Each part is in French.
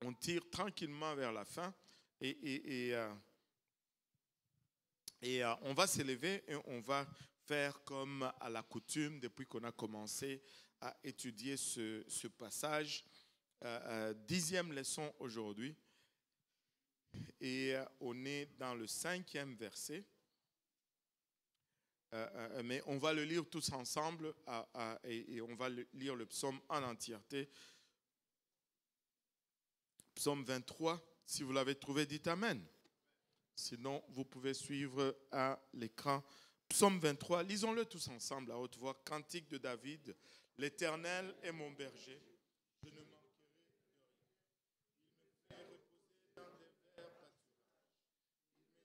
on tire tranquillement vers la fin et on va s'élever et on va faire comme à la coutume depuis qu'on a commencé à étudier ce passage. 10e leçon aujourd'hui et on est dans le 5e verset. Mais on va le lire tous ensemble et on va lire le psaume en entièreté. Psaume 23, si vous l'avez trouvé, dites Amen. Sinon, vous pouvez suivre à l'écran. Psaume 23, lisons-le tous ensemble à haute voix. Cantique de David. L'Éternel est mon berger. Je ne manquerai de rien. Il me fait reposer dans des verts pâturages.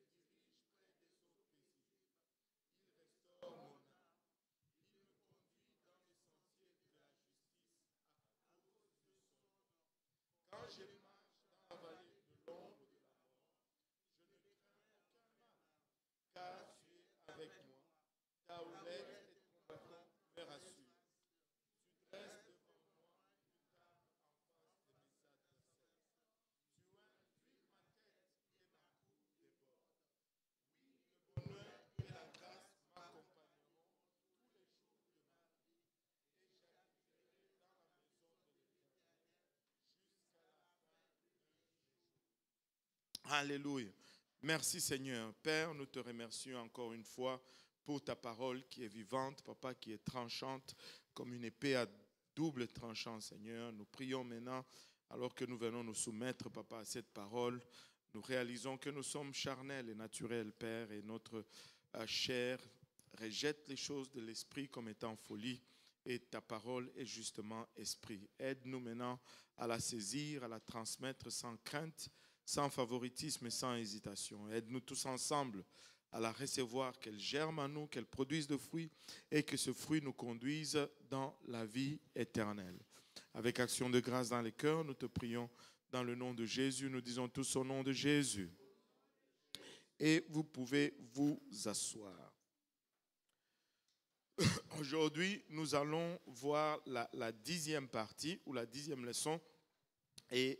Il me dirige près des eaux paisibles. Il restaure mon âme. Il me conduit dans les sentiers de la justice à cause de son nom. Quand je marche dans la vallée de l'ombre de la mort, je ne crains aucun mal, car tu es avec moi. Ta houlette et ton bâton me rassurent. Tu dresses devant moi une table en face de mes adversaires. Tu inclines ma tête et ma coupe déborde. Oui, le bonheur et la grâce m'accompagneront tous les jours de ma vie, et j'habiterai dans la maison de l'Éternel jusqu'à la fin de mes jours. Alléluia. Merci Seigneur. Père, nous te remercions encore une fois pour ta parole qui est vivante, Papa, qui est tranchante, comme une épée à double tranchant, Seigneur. Nous prions maintenant, alors que nous venons nous soumettre, Papa, à cette parole. Nous réalisons que nous sommes charnels et naturels, Père, et notre chair rejette les choses de l'esprit comme étant folie, et ta parole est justement esprit. Aide-nous maintenant à la saisir, à la transmettre sans crainte, sans favoritisme et sans hésitation. Aide-nous tous ensemble à la recevoir, qu'elle germe en nous, qu'elle produise de fruits et que ce fruit nous conduise dans la vie éternelle. Avec action de grâce dans les cœurs, nous te prions dans le nom de Jésus. Nous disons tous au nom de Jésus. Et vous pouvez vous asseoir. Aujourd'hui, nous allons voir la 10e partie ou la 10e leçon. Et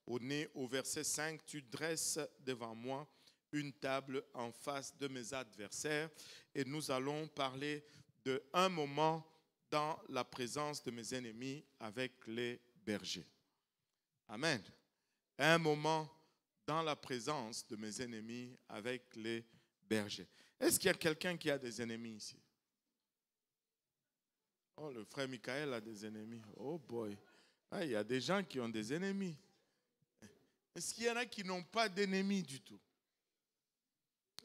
on est au verset 5, tu dresses devant moi une table en face de mes adversaires. Et nous allons parler d'un moment dans la présence de mes ennemis avec les bergers. Amen. Un moment dans la présence de mes ennemis avec les bergers. Est-ce qu'il y a quelqu'un qui a des ennemis ici? Oh, le frère Michael a des ennemis. Oh boy. Ah, il y a des gens qui ont des ennemis. Est-ce qu'il y en a qui n'ont pas d'ennemis du tout?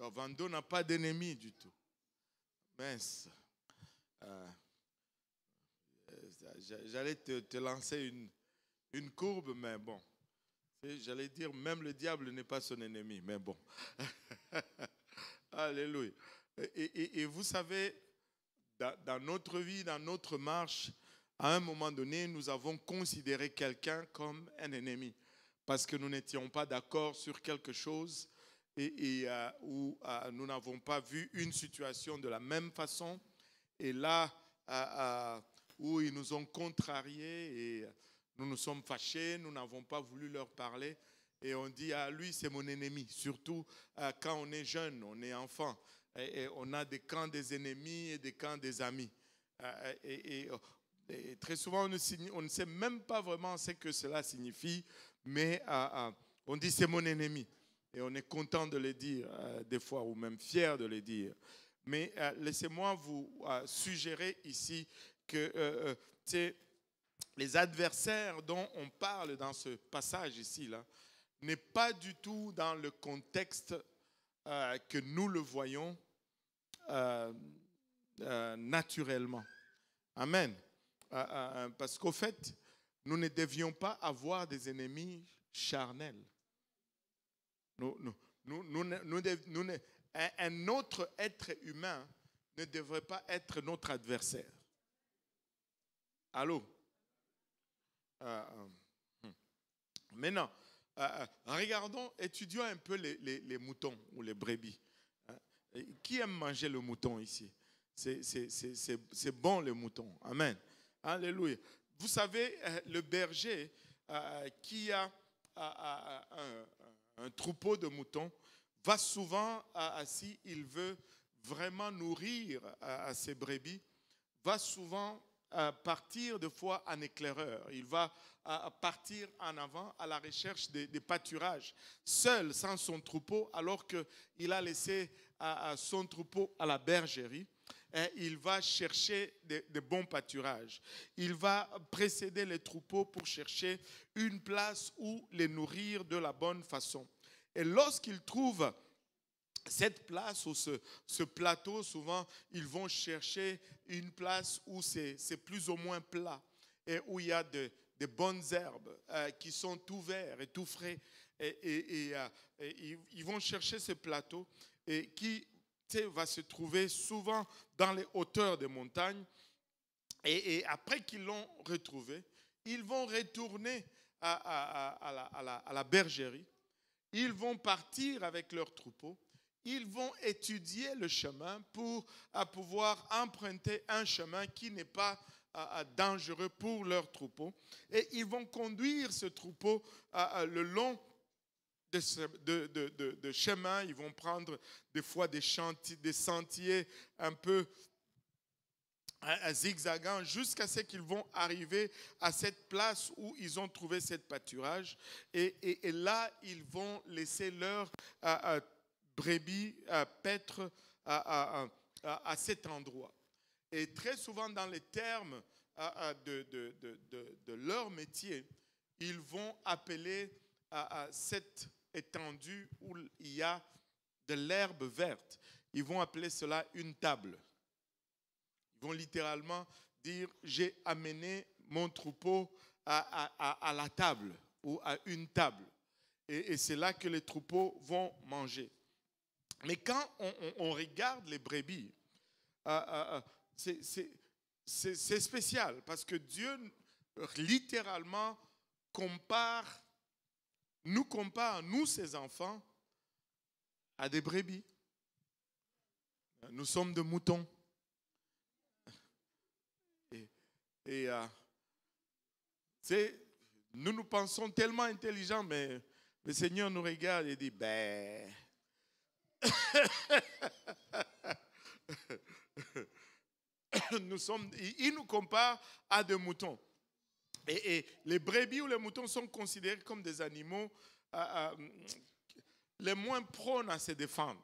Oh, Vando n'a pas d'ennemis du tout. Mince. J'allais te lancer une courbe, mais bon. J'allais dire, même le diable n'est pas son ennemi, mais bon. Alléluia. Et vous savez, dans notre vie, dans notre marche, à un moment donné, nous avons considéré quelqu'un comme un ennemi parce que nous n'étions pas d'accord sur quelque chose où nous n'avons pas vu une situation de la même façon. Et là, où ils nous ont contrariés et nous nous sommes fâchés, nous n'avons pas voulu leur parler. Et on dit, ah, lui, c'est mon ennemi. Surtout quand on est jeune, on est enfant. Et on a des camps des ennemis et des camps des amis. Et très souvent, on ne sait même pas vraiment ce que cela signifie, mais on dit c'est mon ennemi. Et on est content de le dire des fois, ou même fier de le dire. Mais laissez-moi vous suggérer ici que les adversaires dont on parle dans ce passage ici, là, n'est pas du tout dans le contexte que nous le voyons naturellement. Amen. Parce qu'au fait, nous ne devions pas avoir des ennemis charnels. Un autre être humain ne devrait pas être notre adversaire. Allô? Maintenant, regardons, étudions un peu les moutons ou les brebis. Qui aime manger le mouton ici? C'est bon le mouton. Amen. Alléluia. Vous savez, le berger qui a un troupeau de moutons va souvent, s'il veut vraiment nourrir ses brebis, va souvent partir de fois en éclaireur. Il va partir en avant à la recherche des pâturages, seul, sans son troupeau, alors qu'il a laissé son troupeau à la bergerie. Et il va chercher de bons pâturages. Il va précéder les troupeaux pour chercher une place où les nourrir de la bonne façon. Et lorsqu'il trouve cette place ou ce plateau, souvent, ils vont chercher une place où c'est plus ou moins plat et où il y a de bonnes herbes qui sont tout verts et tout frais. Et ils vont chercher ce plateau et qui va se trouver souvent dans les hauteurs des montagnes. Et après qu'ils l'ont retrouvé, ils vont retourner à la bergerie. Ils vont partir avec leur troupeau. Ils vont étudier le chemin pour pouvoir emprunter un chemin qui n'est pas dangereux pour leur troupeau. Et ils vont conduire ce troupeau le long de chemins. Ils vont prendre des fois des sentiers un peu zigzagant jusqu'à ce qu'ils vont arriver à cette place où ils ont trouvé cette pâturage. Et là, ils vont laisser leur brebis paître à cet endroit. Et très souvent, dans les termes de leur métier, ils vont appeler cette étendue où il y a de l'herbe verte, ils vont appeler cela une table. Ils vont littéralement dire, j'ai amené mon troupeau à la table ou à une table. Et c'est là que les troupeaux vont manger. Mais quand on regarde les brebis, c'est spécial parce que Dieu littéralement nous compare, nous ses enfants, à des brebis. Nous sommes des moutons. Et nous pensons tellement intelligents, mais le Seigneur nous regarde et dit, ben... il nous compare à des moutons. Et les brebis ou les moutons sont considérés comme des animaux les moins prônes à se défendre.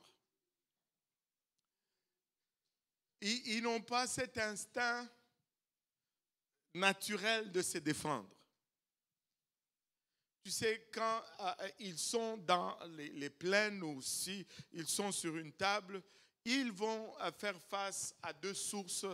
Ils n'ont pas cet instinct naturel de se défendre. Tu sais, quand ils sont dans les plaines ou si ils sont sur une table, ils vont faire face à deux sources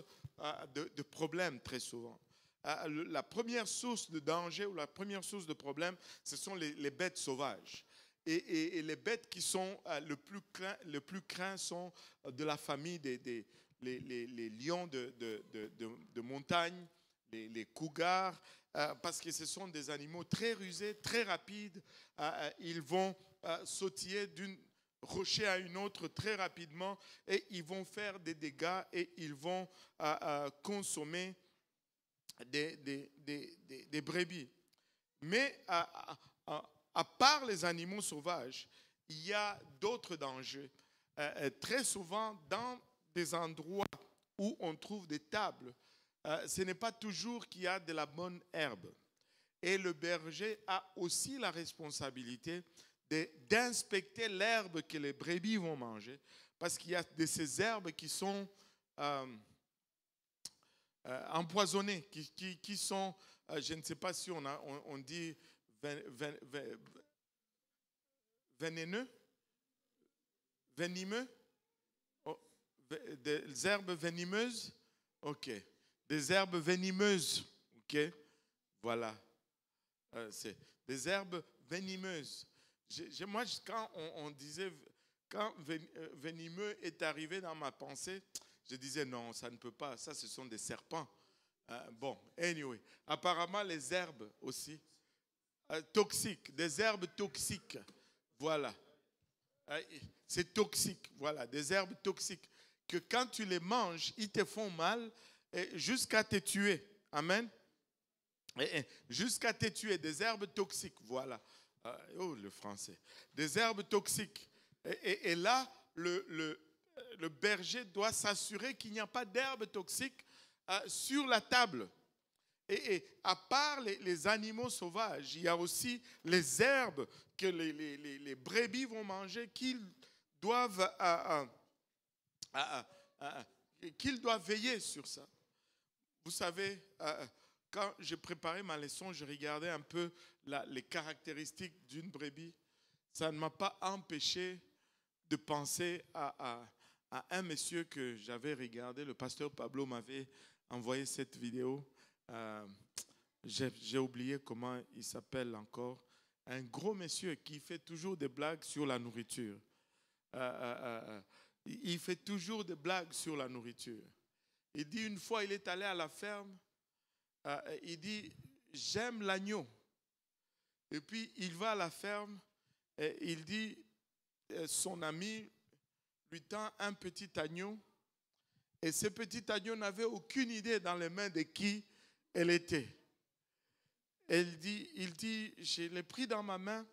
de problèmes très souvent. La première source de danger ou la première source de problème, ce sont les bêtes sauvages. Et les bêtes qui sont le plus craints sont de la famille des lions de montagne, les cougars, parce que ce sont des animaux très rusés, très rapides. Ils vont sautiller d'une rocher à une autre très rapidement et ils vont faire des dégâts et ils vont consommer des brebis. Mais à part les animaux sauvages, il y a d'autres dangers. Très souvent, dans des endroits où on trouve des tables, ce n'est pas toujours qu'il y a de la bonne herbe. Et le berger a aussi la responsabilité d'inspecter l'herbe que les brebis vont manger, parce qu'il y a de ces herbes qui sont empoisonnées, qui sont, je ne sais pas si on dit venimeux, des herbes venimeuses, ok, des herbes venimeuses, ok, voilà, c'est des herbes venimeuses. Moi, quand on disait, quand venimeux est arrivé dans ma pensée, je disais non, ça ne peut pas, ça ce sont des serpents. Bon, anyway, apparemment les herbes aussi, toxiques, des herbes toxiques, voilà. C'est toxique, voilà, des herbes toxiques que quand tu les manges, ils te font mal jusqu'à te tuer. Amen. Jusqu'à te tuer, des herbes toxiques, voilà. Oh, le français. Des herbes toxiques. Et là, le berger doit s'assurer qu'il n'y a pas d'herbes toxiques sur la table. Et à part les animaux sauvages, il y a aussi les herbes que les brebis vont manger qu'ils doivent, qu'ils doivent veiller sur ça. Vous savez, quand j'ai préparé ma leçon, je regardais un peu les caractéristiques d'une brebis. Ça ne m'a pas empêché de penser à un monsieur que j'avais regardé. Le pasteur Pablo m'avait envoyé cette vidéo. J'ai oublié comment il s'appelle encore. Un gros monsieur qui fait toujours des blagues sur la nourriture. Il fait toujours des blagues sur la nourriture. Il dit une fois, il est allé à la ferme. Il dit, j'aime l'agneau. Et puis, il va à la ferme. Et il dit, son ami lui tend un petit agneau. Et ce petit agneau n'avait aucune idée dans les mains de qui elle était. Il dit, je l'ai pris dans ma main.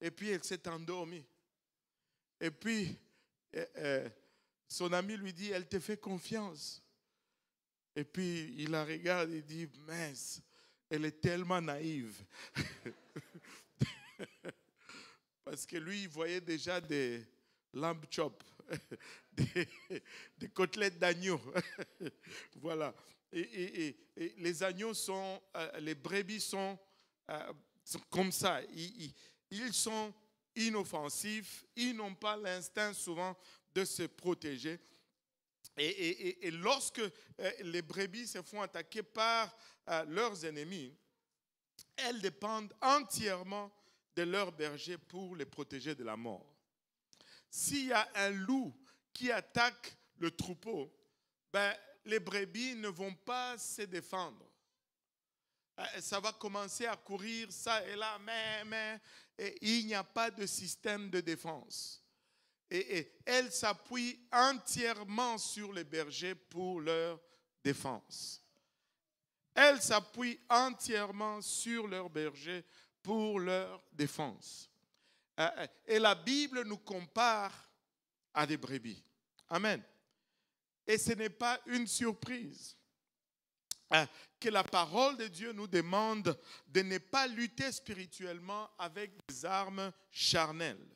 Et puis, elle s'est endormie. Et puis, son ami lui dit, elle te fait confiance. Et puis, il la regarde et dit, mince, elle est tellement naïve. Parce que lui, il voyait déjà des lamb chops, des côtelettes d'agneau. Voilà. Et les agneaux sont, les brebis sont comme ça. Ils sont inoffensifs. Ils n'ont pas l'instinct souvent de se protéger. Et lorsque les brebis se font attaquer par leurs ennemis, elles dépendent entièrement de leur berger pour les protéger de la mort. S'il y a un loup qui attaque le troupeau, les brebis ne vont pas se défendre. Ça va commencer à courir ça et là, mais et il n'y a pas de système de défense. Et elles s'appuient entièrement sur les bergers pour leur défense. Elles s'appuient entièrement sur leurs bergers pour leur défense. Et la Bible nous compare à des brebis. Amen. Et ce n'est pas une surprise que la parole de Dieu nous demande de ne pas lutter spirituellement avec des armes charnelles.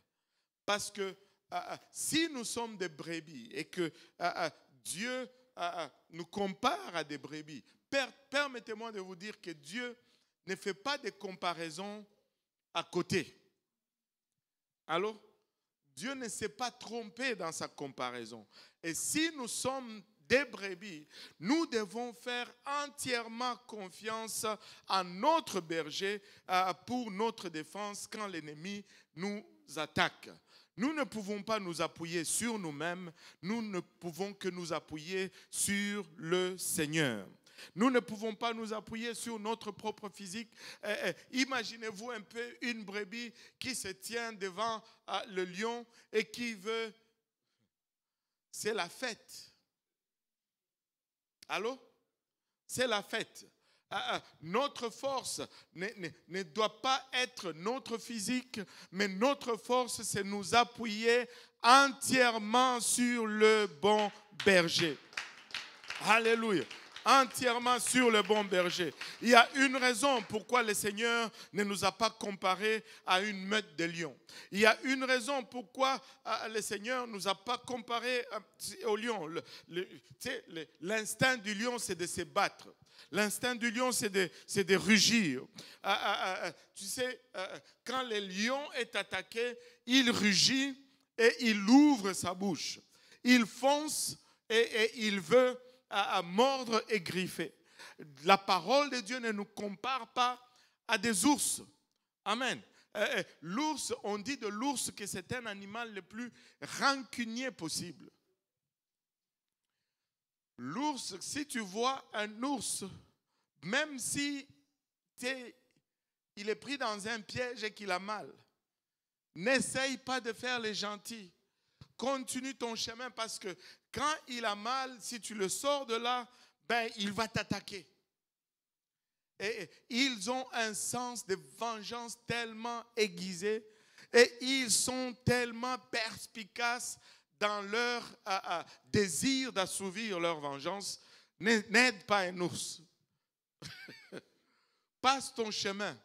Parce que si nous sommes des brebis et que Dieu nous compare à des brebis, permettez-moi de vous dire que Dieu ne fait pas de comparaison à côté. Alors, Dieu ne s'est pas trompé dans sa comparaison. Et si nous sommes des brebis, nous devons faire entièrement confiance à notre berger pour notre défense quand l'ennemi nous attaque. Nous ne pouvons pas nous appuyer sur nous-mêmes, nous ne pouvons que nous appuyer sur le Seigneur. Nous ne pouvons pas nous appuyer sur notre propre physique. Imaginez-vous un peu une brebis qui se tient devant le lion et qui veut... C'est la fête. Allô? C'est la fête. Notre force ne doit pas être notre physique, mais notre force, c'est nous appuyer entièrement sur le bon berger. Alléluia. Entièrement sur le bon berger. Il y a une raison pourquoi le Seigneur ne nous a pas comparés à une meute de lions. Il y a une raison pourquoi le Seigneur ne nous a pas comparés au lion. L'instinct du lion, c'est de se battre. L'instinct du lion, c'est de rugir. Tu sais, quand le lion est attaqué, il rugit et il ouvre sa bouche. Il fonce et il veut à mordre et griffer. La parole de Dieu ne nous compare pas à des ours. Amen. L'ours, on dit de l'ours que c'est un animal le plus rancunier possible. L'ours, si tu vois un ours, même si il est pris dans un piège et qu'il a mal, n'essaye pas de faire les gentils. Continue ton chemin parce que quand il a mal, si tu le sors de là, il va t'attaquer. Et ils ont un sens de vengeance tellement aiguisé et ils sont tellement perspicaces dans leur désir d'assouvir leur vengeance. N'aide pas un ours. Passe ton chemin.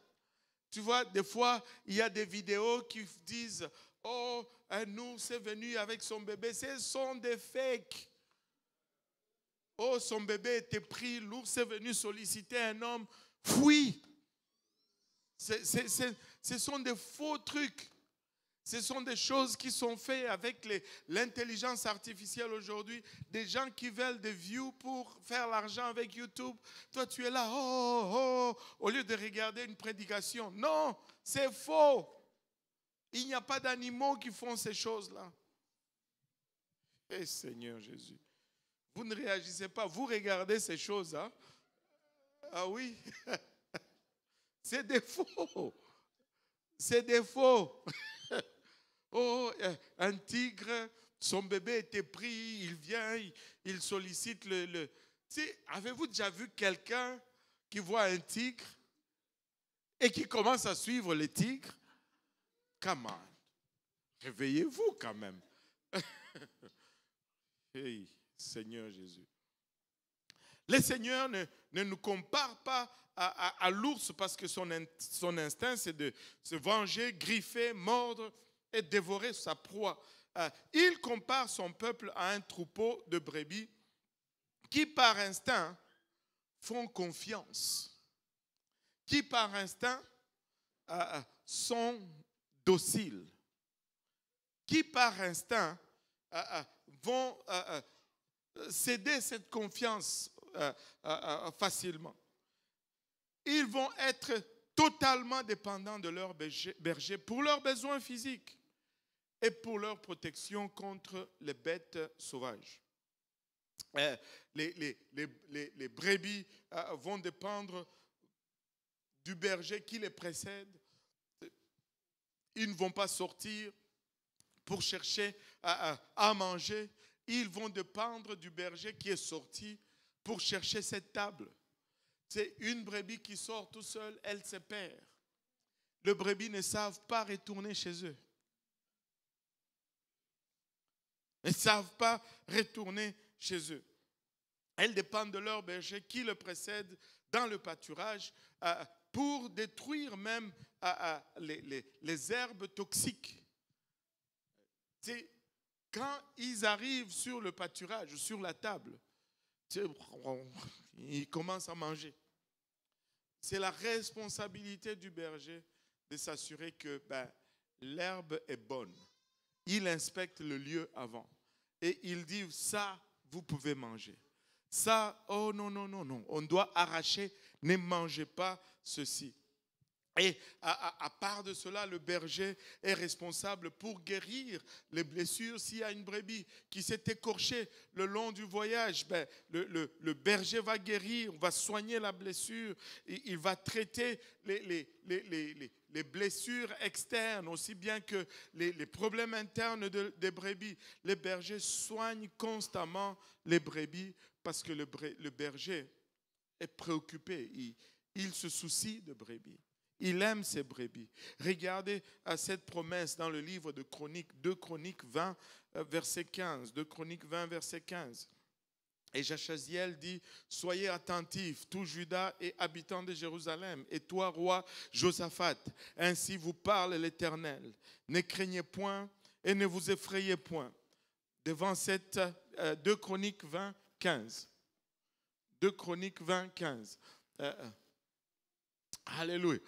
Tu vois, des fois, il y a des vidéos qui disent « Oh, un ours est venu avec son bébé. » Ce sont des fakes. Oh, son bébé était pris, l'ours est venu solliciter un homme. Fuis. Ce sont des faux trucs. Ce sont des choses qui sont faites avec l'intelligence artificielle aujourd'hui. Des gens qui veulent des views pour faire l'argent avec YouTube. Toi, tu es là, oh, au lieu de regarder une prédication. Non, c'est faux. Il n'y a pas d'animaux qui font ces choses-là. Eh Seigneur Jésus. Vous ne réagissez pas, vous regardez ces choses. Hein? Ah oui, c'est des faux. C'est des faux. Oh, un tigre, son bébé était pris, il vient, il sollicite le... Tu sais, avez-vous déjà vu quelqu'un qui voit un tigre et qui commence à suivre le tigre? Come on. Réveillez-vous quand même. Hey, Seigneur Jésus. Le Seigneur ne nous compare pas à l'ours parce que son instinct, c'est de se venger, griffer, mordre et dévorer sa proie. Il compare son peuple à un troupeau de brebis qui par instinct font confiance, qui par instinct sont dociles, qui par instinct vont céder cette confiance facilement. Ils vont être totalement dépendants de leur berger pour leurs besoins physiques et pour leur protection contre les bêtes sauvages. Les brebis vont dépendre du berger qui les précède. Ils ne vont pas sortir pour chercher à manger. Ils vont dépendre du berger qui est sorti pour chercher cette table. C'est une brebis qui sort tout seul, elle se perd. Les brebis ne savent pas retourner chez eux. Ils ne savent pas retourner chez eux. Elles dépendent de leur berger qui le précède dans le pâturage pour détruire même les herbes toxiques. C'est quand ils arrivent sur le pâturage, sur la table, ils commencent à manger. C'est la responsabilité du berger de s'assurer que l'herbe est bonne. Il inspecte le lieu avant. Et il dit, ça, vous pouvez manger. Ça, oh non, non, non, non. On doit arracher, ne mangez pas ceci. Et à part de cela, le berger est responsable pour guérir les blessures. S'il y a une brebis qui s'est écorchée le long du voyage, le berger va guérir, va soigner la blessure. Il va traiter les blessures externes, aussi bien que les problèmes internes des brebis. Les bergers soignent constamment les brebis parce que le berger est préoccupé. Il se soucie de brebis. Il aime ses brebis. Regardez à cette promesse dans le livre de Chroniques, 2 Chroniques 20, verset 15. 2 Chroniques 20, verset 15. Et Jachaziel dit, soyez attentifs, tout Juda et habitants de Jérusalem, et toi, roi Josaphat, ainsi vous parle l'Éternel. Ne craignez point et ne vous effrayez point. Devant cette 2 Chroniques 20, 15. 2 Chroniques 20, 15. Alléluia.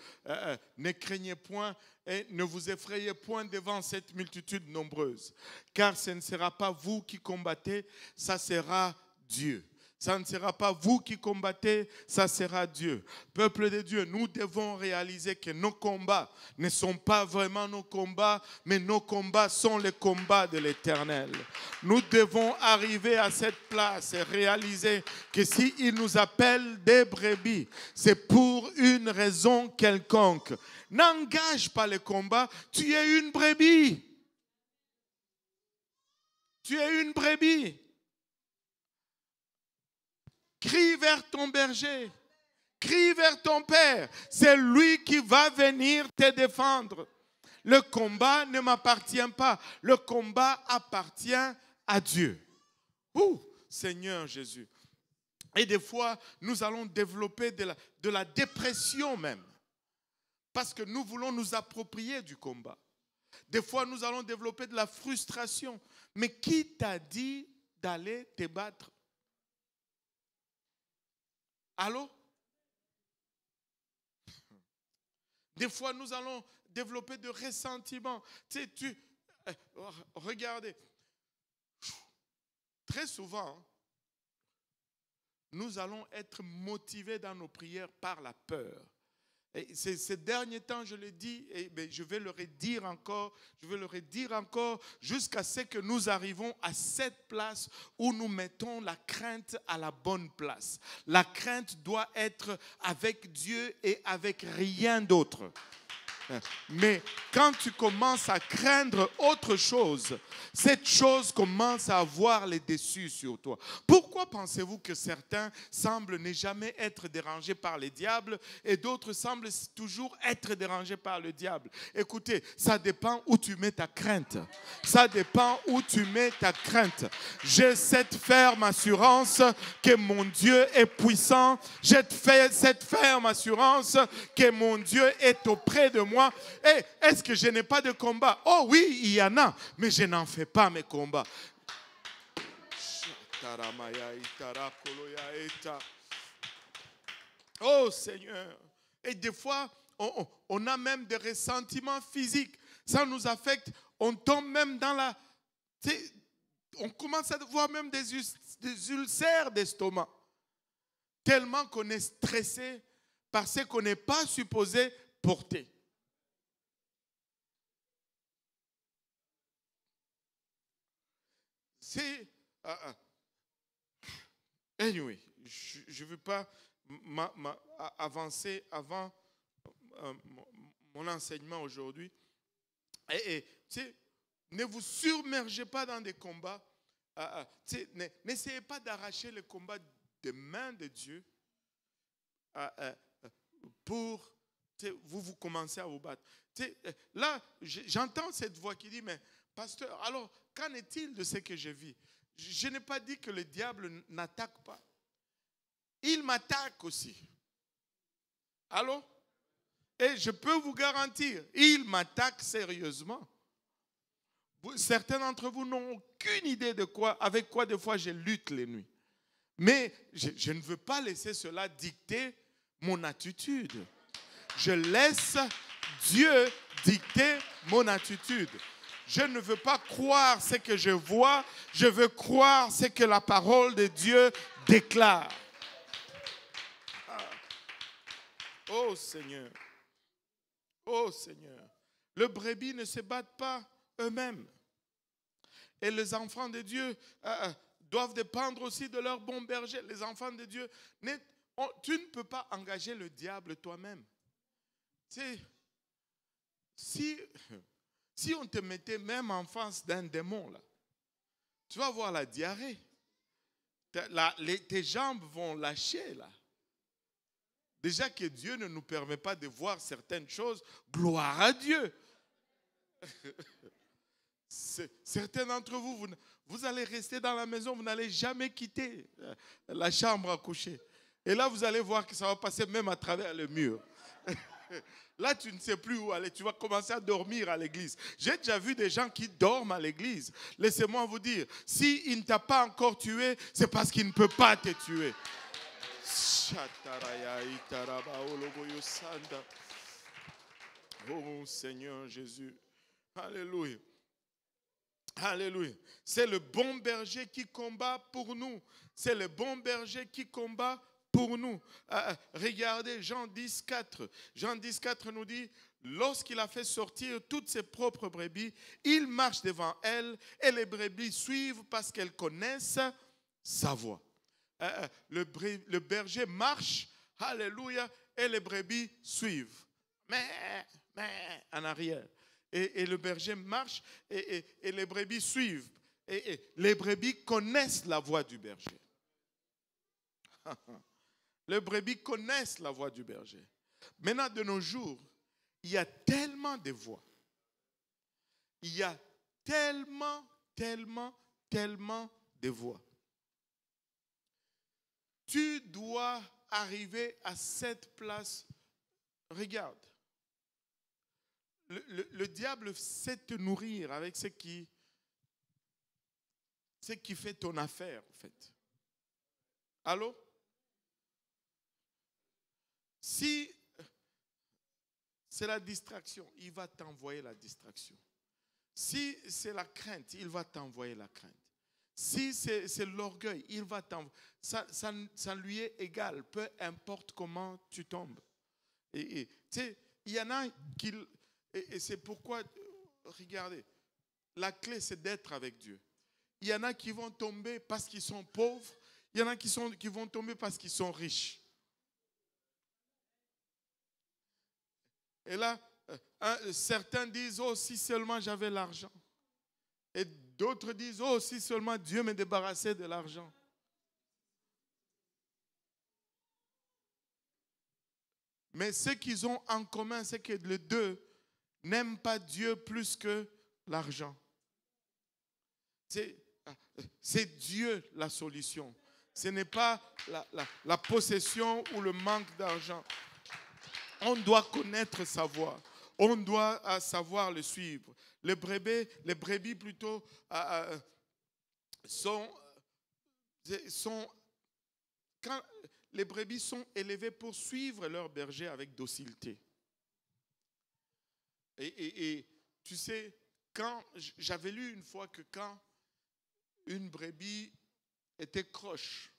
Ne craignez point et ne vous effrayez point devant cette multitude nombreuse, car ce ne sera pas vous qui combattez, ça sera Dieu. Ça ne sera pas vous qui combattez, ça sera Dieu. Peuple de Dieu, nous devons réaliser que nos combats ne sont pas vraiment nos combats, mais nos combats sont les combats de l'Éternel. Nous devons arriver à cette place et réaliser que s'il nous appelle des brebis, c'est pour une raison quelconque. N'engage pas le combat, tu es une brebis. Tu es une brebis. Crie vers ton berger. Crie vers ton Père. C'est lui qui va venir te défendre. Le combat ne m'appartient pas. Le combat appartient à Dieu. Ouh, Seigneur Jésus. Et des fois, nous allons développer de la dépression même. Parce que nous voulons nous approprier du combat. Des fois, nous allons développer de la frustration. Mais qui t'a dit d'aller te battre? Allô? Des fois, nous allons développer de ressentiment. Tu sais, regardez, très souvent, nous allons être motivés dans nos prières par la peur. Et ces derniers temps, je le dis, et je vais le redire encore, jusqu'à ce que nous arrivons à cette place où nous mettons la crainte à la bonne place. La crainte doit être avec Dieu et avec rien d'autre. Mais quand tu commences à craindre autre chose, cette chose commence à avoir les dessus sur toi. Pourquoi pensez-vous que certains semblent ne jamais être dérangés par les diables et d'autres semblent toujours être dérangés par le diable? Écoutez, ça dépend où tu mets ta crainte. Ça dépend où tu mets ta crainte. J'ai cette ferme assurance que mon Dieu est puissant. J'ai cette ferme assurance que mon Dieu est auprès de moi. Hey, est-ce que je n'ai pas de combat? Oh oui, il y en a, mais je n'en fais pas mes combats. Oh Seigneur. Et des fois, on a même des ressentiments physiques. Ça nous affecte. On tombe même dans la... On commence à voir même des ulcères d'estomac. Tellement qu'on est stressé par ce qu'on n'est pas supposé porter. C'est... Anyway, je ne veux pas avancer avant mon enseignement aujourd'hui. Et ne vous surmergez pas dans des combats. N'essayez pas d'arracher le combat des mains de Dieu pour vous commencez à vous battre. Là, j'entends cette voix qui dit, mais pasteur, alors qu'en est-il de ce que je vis? Je n'ai pas dit que le diable n'attaque pas. Il m'attaque aussi. Allô? Et je peux vous garantir, il m'attaque sérieusement. Certains d'entre vous n'ont aucune idée de avec quoi des fois je lutte les nuits. Mais je ne veux pas laisser cela dicter mon attitude. Je laisse Dieu dicter mon attitude. Je ne veux pas croire ce que je vois, je veux croire ce que la parole de Dieu déclare. Oh Seigneur, oh Seigneur, les brebis ne se battent pas eux-mêmes. Et les enfants de Dieu doivent dépendre aussi de leur bon berger. Les enfants de Dieu, tu ne peux pas engager le diable toi-même. Si on te mettait même en face d'un démon, là, tu vas avoir la diarrhée. Tes jambes vont lâcher, là. Déjà que Dieu ne nous permet pas de voir certaines choses, gloire à Dieu. Certains d'entre vous, vous allez rester dans la maison, vous n'allez jamais quitter la chambre à coucher. Et là, vous allez voir que ça va passer même à travers le mur. Là, tu ne sais plus où aller. Tu vas commencer à dormir à l'église. J'ai déjà vu des gens qui dorment à l'église. Laissez-moi vous dire, s'il ne t'a pas encore tué, c'est parce qu'il ne peut pas te tuer. Oh Seigneur Jésus. Alléluia. Alléluia. C'est le bon berger qui combat pour nous. C'est le bon berger qui combat pour nous. Regardez Jean 10, 4. Jean 10, 4 nous dit, lorsqu'il a fait sortir toutes ses propres brebis, il marche devant elles et les brebis suivent parce qu'elles connaissent sa voix. Le berger marche, alléluia, et les brebis suivent. Mais en arrière. Et le berger marche et les brebis suivent. Et les brebis connaissent la voix du berger. Les brebis connaissent la voix du berger. Maintenant, de nos jours, il y a tellement de voix. Il y a tellement de voix. Tu dois arriver à cette place. Regarde. Le diable sait te nourrir avec ce qui fait ton affaire, en fait. Allô? Si c'est la distraction, il va t'envoyer la distraction. Si c'est la crainte, il va t'envoyer la crainte. Si c'est l'orgueil, il va t'envoyer. Ça lui est égal, peu importe comment tu tombes. Et tu sais, il y en a qui... Et c'est pourquoi, regardez, la clé c'est d'être avec Dieu. Il y en a qui vont tomber parce qu'ils sont pauvres. Il y en a qui vont tomber parce qu'ils sont riches. Et là, certains disent, oh, si seulement j'avais l'argent. Et d'autres disent, oh, si seulement Dieu me débarrassait de l'argent. Mais ce qu'ils ont en commun, c'est que les deux n'aiment pas Dieu plus que l'argent. C'est Dieu la solution. Ce n'est pas la possession ou le manque d'argent. On doit connaître sa voix. On doit savoir le suivre. Les brebis plutôt quand les brebis sont élevées pour suivre leur berger avec docilité. Et tu sais, j'avais lu une fois que quand une brebis était croche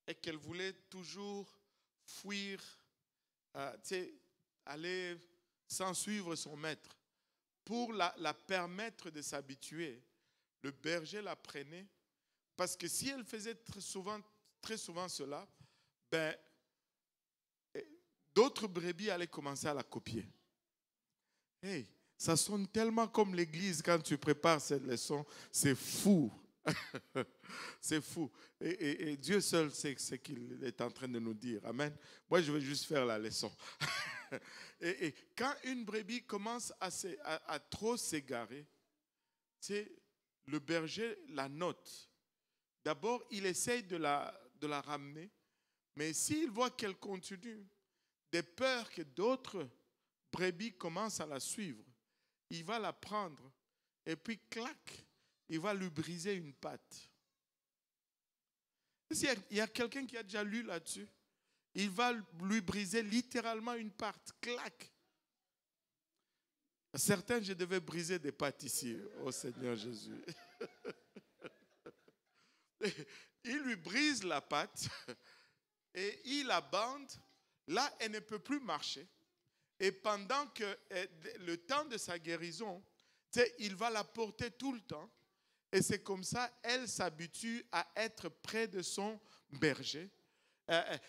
et qu'elle voulait toujours fuir, aller sans suivre son maître, pour la permettre de s'habituer, le berger la prenait, parce que si elle faisait très souvent cela, ben, d'autres brebis allaient commencer à la copier. Hey, ça sonne tellement comme l'église quand tu prépares cette leçon, c'est fou. C'est fou. Et Dieu seul sait ce qu'il est en train de nous dire. Amen. Moi, je vais juste faire la leçon. Et quand une brebis commence à trop s'égarer, le berger la note. D'abord, il essaye de la ramener, mais s'il voit qu'elle continue, de peur que d'autres brebis commencent à la suivre, il va la prendre et puis clac, il va lui briser une patte. Il y a quelqu'un qui a déjà lu là-dessus. Il va lui briser littéralement une patte. Clac. Certains, je devais briser des pattes ici, au Seigneur Jésus. Il lui brise la patte et il la bande. Là, elle ne peut plus marcher. Et pendant que le temps de sa guérison, il va la porter tout le temps. Et c'est comme ça, elle s'habitue à être près de son berger.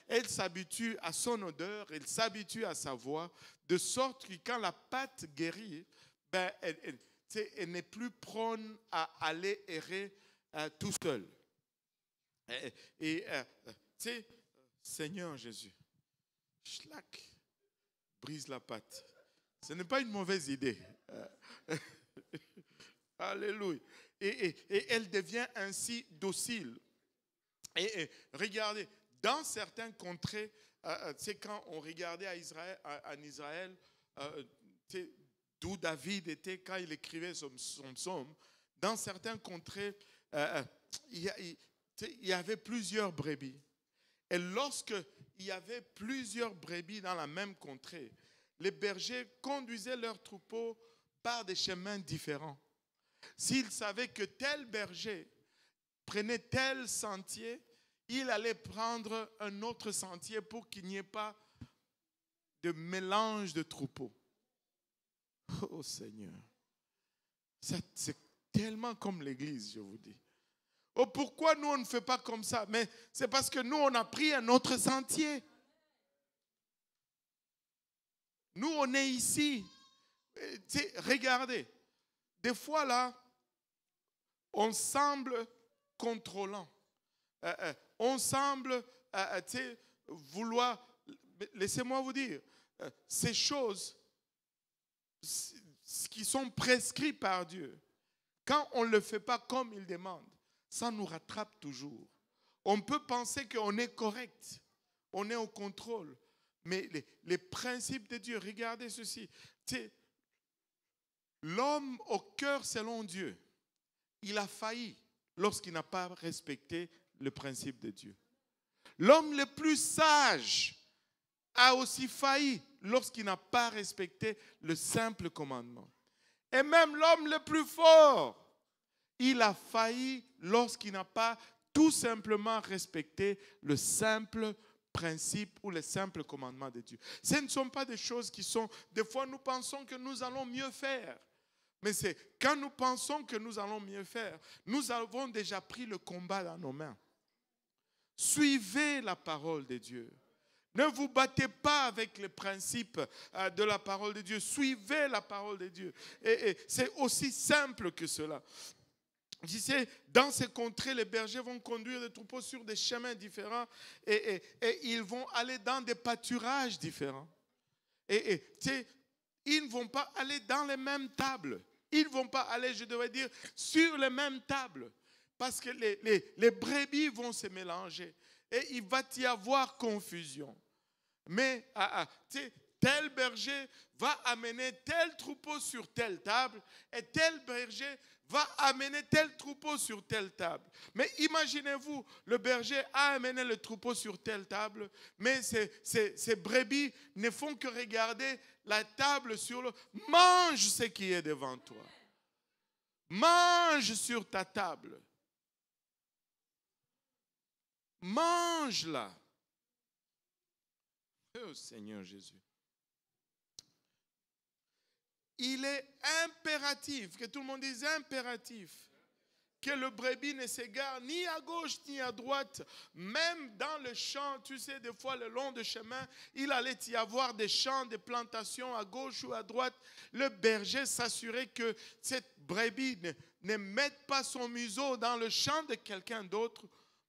Elle s'habitue à son odeur, elle s'habitue à sa voix, de sorte que quand la patte guérit, ben, elle n'est plus prône à aller errer tout seul. Seigneur Jésus, schlac, brise la patte. Ce n'est pas une mauvaise idée. Alléluia. Et elle devient ainsi docile. Et regardez, dans certaines contrées, c'est quand on regardait en Israël, d'où David était quand il écrivait son psaume, dans certaines contrées, il y avait plusieurs brebis. Et lorsqu'il y avait plusieurs brebis dans la même contrée, les bergers conduisaient leurs troupeaux par des chemins différents. S'il savait que tel berger prenait tel sentier, il allait prendre un autre sentier pour qu'il n'y ait pas de mélange de troupeaux. Oh Seigneur, c'est tellement comme l'église, je vous dis. Oh, pourquoi nous on ne fait pas comme ça? Mais c'est parce que nous on a pris un autre sentier. Nous on est ici. Regardez. Des fois, là, on semble contrôlant. On semble vouloir, laissez-moi vous dire, ces choses qui sont prescrites par Dieu, quand on ne le fait pas comme il demande, ça nous rattrape toujours. On peut penser qu'on est correct, on est au contrôle, mais les principes de Dieu, regardez ceci, l'homme au cœur selon Dieu, il a failli lorsqu'il n'a pas respecté le principe de Dieu. L'homme le plus sage a aussi failli lorsqu'il n'a pas respecté le simple commandement. Et même l'homme le plus fort, il a failli lorsqu'il n'a pas tout simplement respecté le simple principe ou le simple commandement de Dieu. Ce ne sont pas des choses qui sont... Des fois, nous pensons que nous allons mieux faire. Mais c'est quand nous pensons que nous allons mieux faire, nous avons déjà pris le combat dans nos mains. Suivez la parole de Dieu. Ne vous battez pas avec les principes de la parole de Dieu. Suivez la parole de Dieu. Et c'est aussi simple que cela. Je sais, dans ces contrées, les bergers vont conduire les troupeaux sur des chemins différents et ils vont aller dans des pâturages différents. Et ils ne vont pas aller dans les mêmes tables. Ils ne vont pas aller, je devrais dire, sur les mêmes tables. Parce que les brebis vont se mélanger. Et il va y avoir confusion. Mais tel berger va amener tel troupeau sur telle table. Et tel berger va amener tel troupeau sur telle table. Mais imaginez-vous, le berger a amené le troupeau sur telle table, mais ces brebis ne font que regarder la table sur le... Mange ce qui est devant toi. Mange sur ta table. Mange-la. Oh Seigneur Jésus. Il est impératif, que tout le monde dise impératif, que le brebis ne s'égare ni à gauche ni à droite. Même dans le champ, tu sais, des fois le long du chemin, il allait y avoir des champs, des plantations à gauche ou à droite. Le berger s'assurait que cette brebis ne mette pas son museau dans le champ de quelqu'un d'autre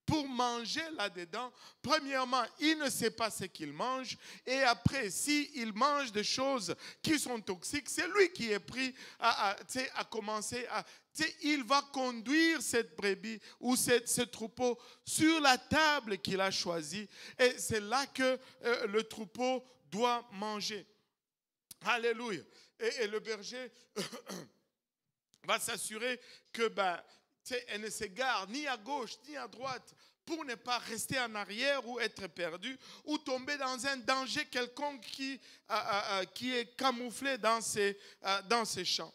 pour manger là-dedans. Premièrement, il ne sait pas ce qu'il mange. Et après, s'il mange des choses qui sont toxiques, c'est lui qui est pris à commencer à... Il va conduire cette brebis ou ce troupeau sur la table qu'il a choisie. Et c'est là que le troupeau doit manger. Alléluia. Et le berger va s'assurer que elle ne s'égare ni à gauche ni à droite pour ne pas rester en arrière ou être perdu ou tomber dans un danger quelconque qui est camouflé dans ces champs.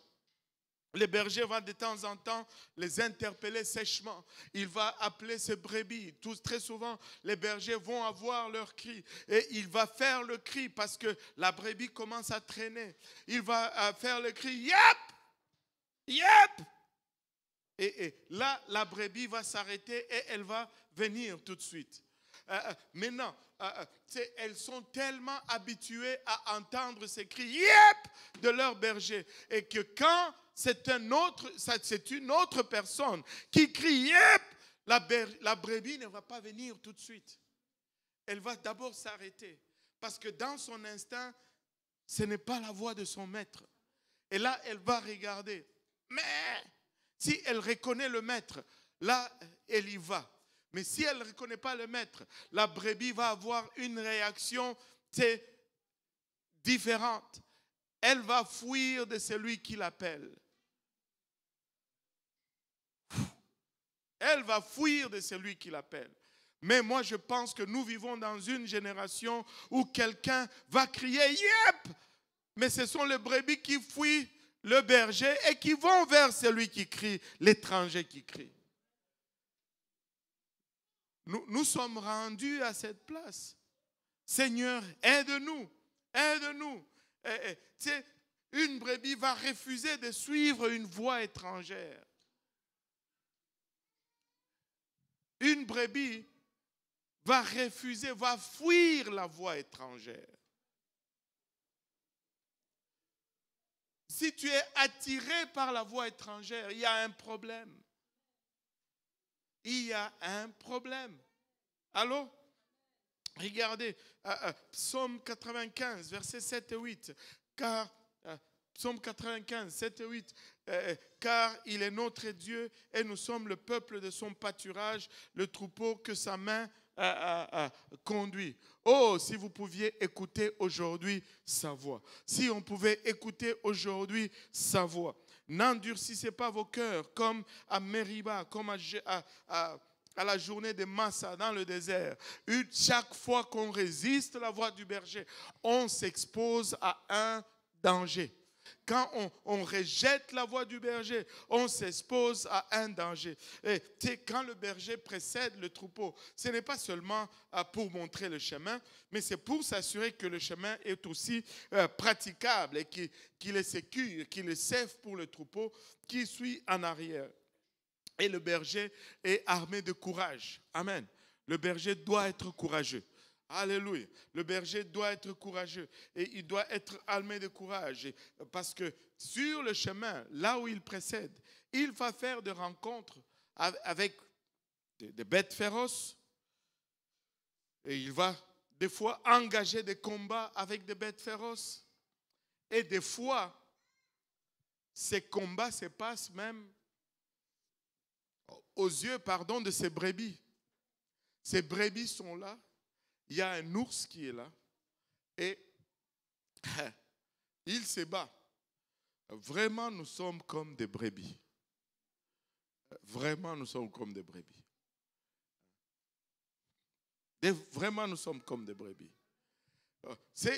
Le berger va de temps en temps les interpeller sèchement. Il va appeler ses brebis. Très souvent, les bergers vont avoir leur cri. Et il va faire le cri parce que la brebis commence à traîner. Il va faire le cri, yep! Yep! Et là, la brebis va s'arrêter et elle va venir tout de suite. Maintenant, elles sont tellement habituées à entendre ces cris yep de leur berger. Et que quand c'est une autre personne qui crie yep, la brebis ne va pas venir tout de suite. Elle va d'abord s'arrêter. Parce que dans son instinct, ce n'est pas la voix de son maître. Et là, elle va regarder. Mais si elle reconnaît le maître, là, elle y va. Mais si elle ne reconnaît pas le maître, la brebis va avoir une réaction différente. Elle va fuir de celui qui l'appelle. Elle va fuir de celui qui l'appelle. Mais moi, je pense que nous vivons dans une génération où quelqu'un va crier « Yep !» Mais ce sont les brebis qui fuient le berger et qui vont vers celui qui crie, l'étranger qui crie. Nous sommes rendus à cette place. Seigneur, aide-nous, aide-nous. Une brebis va refuser de suivre une voie étrangère. Une brebis va refuser, va fuir la voie étrangère. Si tu es attiré par la voie étrangère, il y a un problème. Il y a un problème. Allô? Regardez, Psaume 95, versets 7 et 8. Psaume 95, 7 et 8. Car il est notre Dieu et nous sommes le peuple de son pâturage, le troupeau que sa main conduit. Oh, si vous pouviez écouter aujourd'hui sa voix. Si on pouvait écouter aujourd'hui sa voix. N'endurcissez pas vos cœurs comme à Meriba, comme à la journée de Massa dans le désert. Chaque fois qu'on résiste à la voix du berger, on s'expose à un danger. Quand on rejette la voix du berger, on s'expose à un danger. Et quand le berger précède le troupeau, ce n'est pas seulement pour montrer le chemin, mais c'est pour s'assurer que le chemin est aussi praticable et qu'il est sécure, qu'il est safe pour le troupeau qui suit en arrière. Et le berger est armé de courage. Amen. Le berger doit être courageux. Alléluia. Le berger doit être courageux et il doit être armé de courage parce que sur le chemin, là où il précède, il va faire des rencontres avec des bêtes féroces et il va des fois engager des combats avec des bêtes féroces et des fois, ces combats se passent même aux yeux, de ces brebis. Ces brebis sont là. Il y a un ours qui est là et il se bat. Vraiment, nous sommes comme des brebis. Vraiment, nous sommes comme des brebis. Vraiment, nous sommes comme des brebis.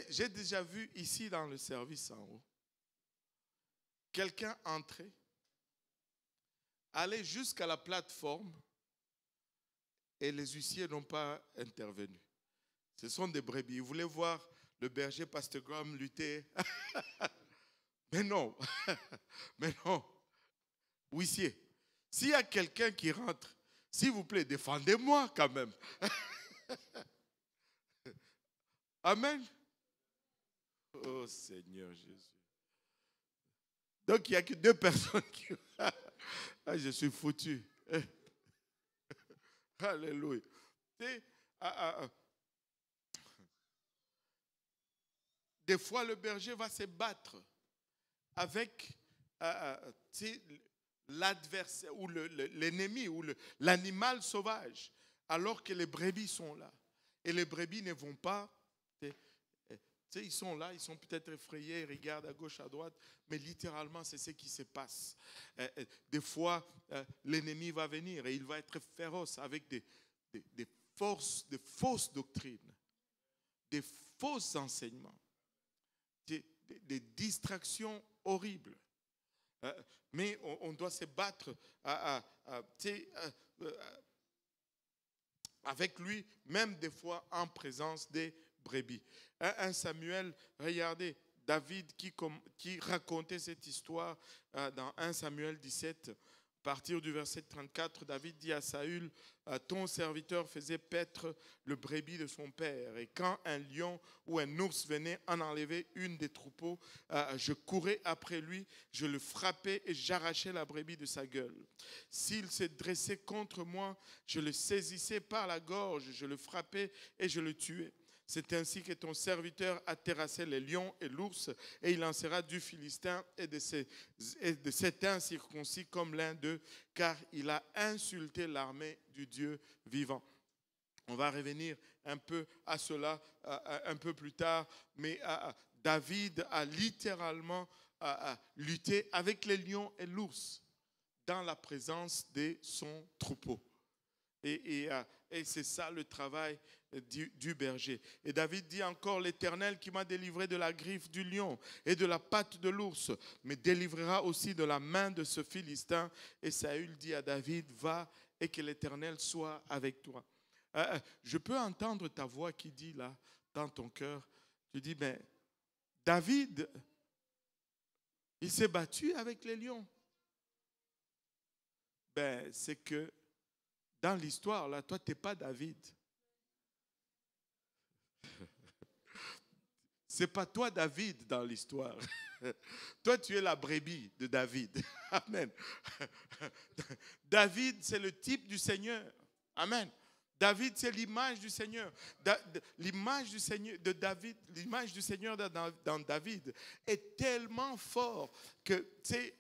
J'ai déjà vu ici dans le service en haut, quelqu'un entrer, aller jusqu'à la plateforme et les huissiers n'ont pas intervenu. Ce sont des brebis. Ils voulaient voir le berger Pasteur Graham lutter. Mais non. Mais non. Huissier, s'il y a quelqu'un qui rentre, s'il vous plaît, défendez-moi quand même. Amen. Oh Seigneur Jésus. Donc il n'y a que 2 personnes qui... je suis foutu. Alléluia. Des fois, le berger va se battre avec l'adversaire ou l'ennemi ou l'animal sauvage, alors que les brebis sont là. Et les brebis ne vont pas, ils sont là, ils sont peut-être effrayés, ils regardent à gauche, à droite, mais littéralement, c'est ce qui se passe. Des fois, l'ennemi va venir et il va être féroce avec des fausses doctrines, des faux enseignements. Des distractions horribles. Mais on doit se battre avec lui, même des fois en présence des brebis. 1 Samuel, regardez, David qui racontait cette histoire dans 1 Samuel 17, à partir du verset 34, David dit à Saül, ton serviteur faisait paître le brebis de son père. Et quand un lion ou un ours venait en enlever une des troupeaux, je courais après lui, je le frappais et j'arrachais la brebis de sa gueule. S'il se dressait contre moi, je le saisissais par la gorge, je le frappais et je le tuais. C'est ainsi que ton serviteur a terrassé les lions et l'ours, et il lancera du Philistin et de cet incirconcis comme l'un d'eux, car il a insulté l'armée du Dieu vivant. On va revenir un peu à cela un peu plus tard, mais David a littéralement lutté avec les lions et l'ours dans la présence de son troupeau. Et c'est ça le travail du berger. Et David dit encore, l'Éternel qui m'a délivré de la griffe du lion et de la patte de l'ours, me délivrera aussi de la main de ce Philistin. Et Saül dit à David, va et que l'Éternel soit avec toi. Je peux entendre ta voix qui dit là, dans ton cœur, tu dis, mais David, il s'est battu avec les lions. Ben, c'est que dans l'histoire, là, toi, tu n'es pas David. Ce n'est pas toi, David, dans l'histoire. Toi, tu es la brebis de David. Amen. David, c'est le type du Seigneur. Amen. David, c'est l'image du Seigneur. L'image du Seigneur de David, l'image du Seigneur dans David est tellement fort que, tu sais,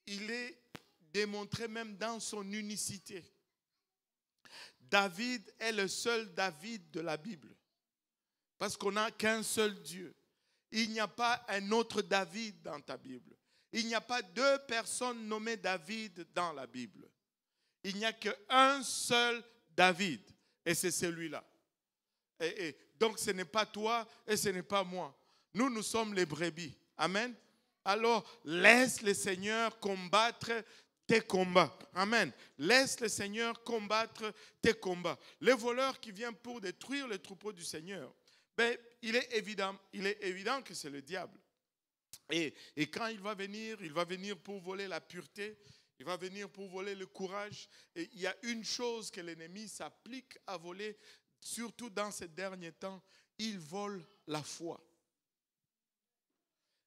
il est démontré même dans son unicité. David est le seul David de la Bible. Parce qu'on n'a qu'un seul Dieu. Il n'y a pas un autre David dans ta Bible. Il n'y a pas deux personnes nommées David dans la Bible. Il n'y a qu'un seul David. Et c'est celui-là. Et donc ce n'est pas toi et ce n'est pas moi. Nous sommes les brebis. Amen. Alors laisse le Seigneur combattre tes combats. Amen. Laisse le Seigneur combattre tes combats. Les voleurs qui viennent pour détruire le troupeau du Seigneur, ben, il est évident que c'est le diable. Et quand il va venir pour voler la pureté, il va venir pour voler le courage. Et il y a une chose que l'ennemi s'applique à voler, surtout dans ces derniers temps, il vole la foi.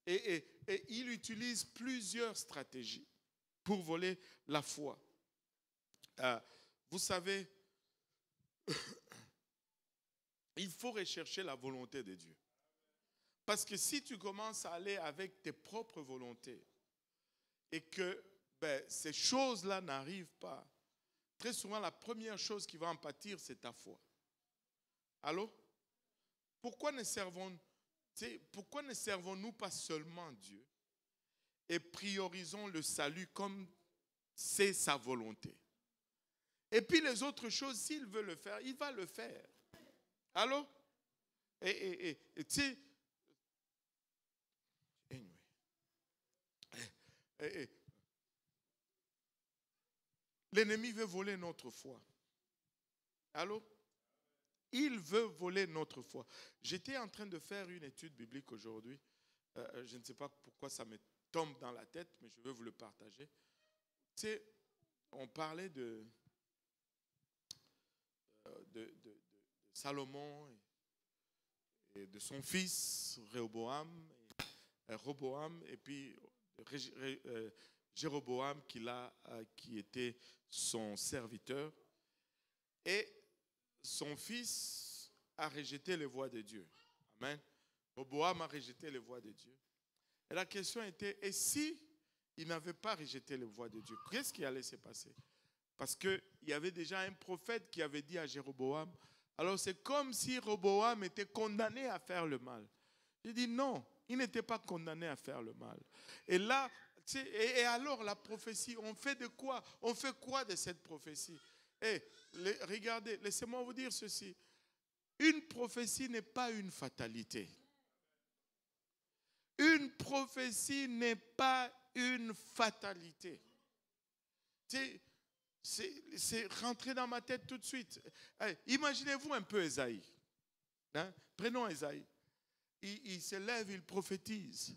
Et il utilise plusieurs stratégies pour voler la foi. Vous savez, il faut rechercher la volonté de Dieu. Parce que si tu commences à aller avec tes propres volontés et que ces choses-là n'arrivent pas, très souvent la première chose qui va en pâtir, c'est ta foi. Allô? Pourquoi ne servons-nous pas seulement Dieu et priorisons le salut comme c'est sa volonté? Et puis les autres choses, s'il veut le faire, il va le faire. Allô? Et tu sais, l'ennemi veut voler notre foi. Allô? Il veut voler notre foi. J'étais en train de faire une étude biblique aujourd'hui. Je ne sais pas pourquoi ça me tombe dans la tête, mais je veux vous le partager. Tu sais, on parlait de Salomon et de son fils Rehoboam, et puis Jéroboam qui était son serviteur. Et son fils a rejeté les voies de Dieu. Amen. Rehoboam a rejeté les voies de Dieu. Et la question était, et si il n'avait pas rejeté les voies de Dieu, qu'est-ce qui allait se passer? Parce qu'il y avait déjà un prophète qui avait dit à Jéroboam, alors c'est comme si Rehoboam était condamné à faire le mal. Il dit non, il n'était pas condamné à faire le mal. Et là, et alors la prophétie, on fait de quoi? On fait quoi de cette prophétie? Regardez, laissez-moi vous dire ceci. Une prophétie n'est pas une fatalité. Une prophétie n'est pas une fatalité. C'est rentré dans ma tête tout de suite. Imaginez-vous un peu Ésaïe. Hein? Prenons Ésaïe. Il se lève, il prophétise.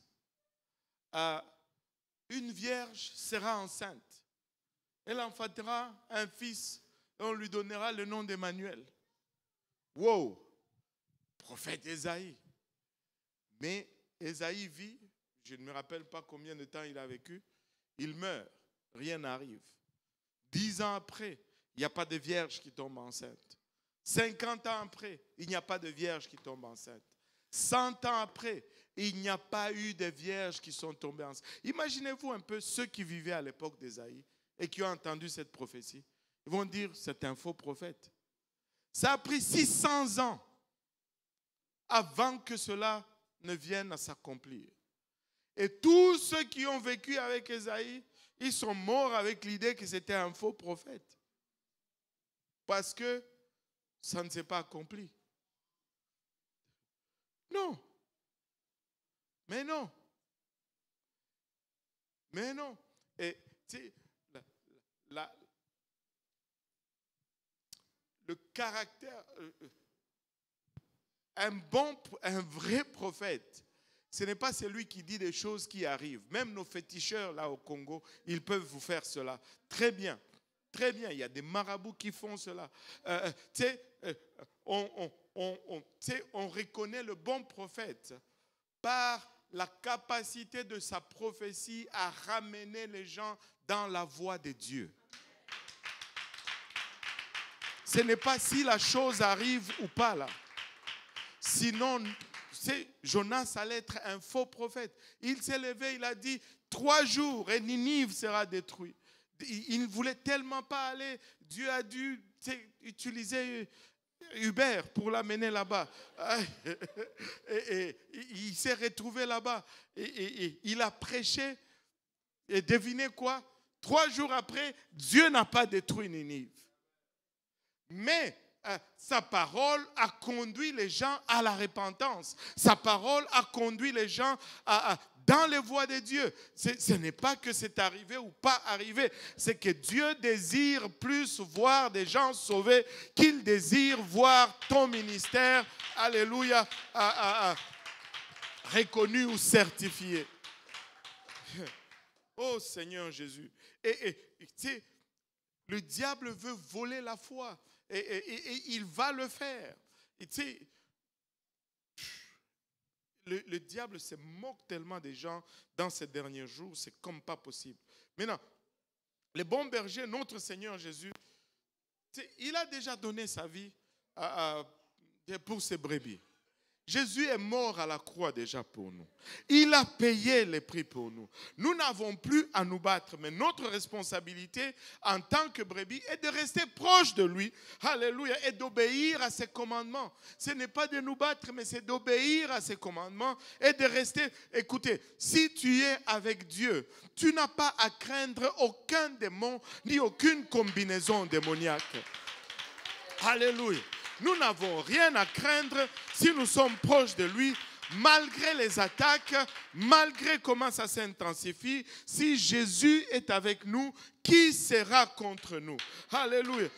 Une vierge sera enceinte. Elle enfantera un fils et on lui donnera le nom d'Emmanuel. Wow! Prophète Ésaïe. Mais Ésaïe vit, je ne me rappelle pas combien de temps il a vécu, il meurt, rien n'arrive. 10 ans après, il n'y a pas de vierge qui tombe enceinte. 50 ans après, il n'y a pas de vierge qui tombe enceinte. 100 ans après, il n'y a pas eu de vierges qui sont tombées enceintes. Imaginez-vous un peu ceux qui vivaient à l'époque d'Ésaïe et qui ont entendu cette prophétie. Ils vont dire, c'est un faux prophète. Ça a pris 600 ans avant que cela ne vienne à s'accomplir. Et tous ceux qui ont vécu avec Ésaïe, ils sont morts avec l'idée que c'était un faux prophète. Parce que ça ne s'est pas accompli. Non. Mais non. Mais non. Et tu sais, le caractère, un vrai prophète, ce n'est pas celui qui dit des choses qui arrivent. Même nos féticheurs là au Congo, ils peuvent vous faire cela. Très bien. Très bien. Il y a des marabouts qui font cela. On reconnaît le bon prophète par la capacité de sa prophétie à ramener les gens dans la voie de Dieu. ce n'est pas si la chose arrive ou pas là. Sinon, Jonas allait être un faux prophète. Il s'est levé, il a dit 3 jours et Ninive sera détruit. Il ne voulait tellement pas aller. Dieu a dû utiliser Uber pour l'amener là-bas. Et il s'est retrouvé là-bas. Et il a prêché. Et devinez quoi? 3 jours après, Dieu n'a pas détruit Ninive. Mais sa parole a conduit les gens à la repentance. Sa parole a conduit les gens dans les voies de Dieu. Ce n'est pas que c'est arrivé ou pas arrivé. C'est que Dieu désire plus voir des gens sauvés qu'il désire voir ton ministère, alléluia, reconnu ou certifié. Oh Seigneur Jésus. Et tu sais, le diable veut voler la foi. Et il va le faire. Et tu sais, le diable se moque tellement des gens dans ces derniers jours, c'est comme pas possible. Maintenant, le bon berger, notre Seigneur Jésus, il a déjà donné sa vie pour ses brebis. Jésus est mort à la croix déjà pour nous. Il a payé le prix pour nous. Nous n'avons plus à nous battre, mais notre responsabilité en tant que brebis est de rester proche de lui, alléluia, et d'obéir à ses commandements. Ce n'est pas de nous battre, mais c'est d'obéir à ses commandements et de rester. Écoutez, si tu es avec Dieu, tu n'as pas à craindre aucun démon ni aucune combinaison démoniaque. Alléluia. Nous n'avons rien à craindre si nous sommes proches de lui, malgré les attaques, malgré comment ça s'intensifie. Si Jésus est avec nous, qui sera contre nous? Alléluia.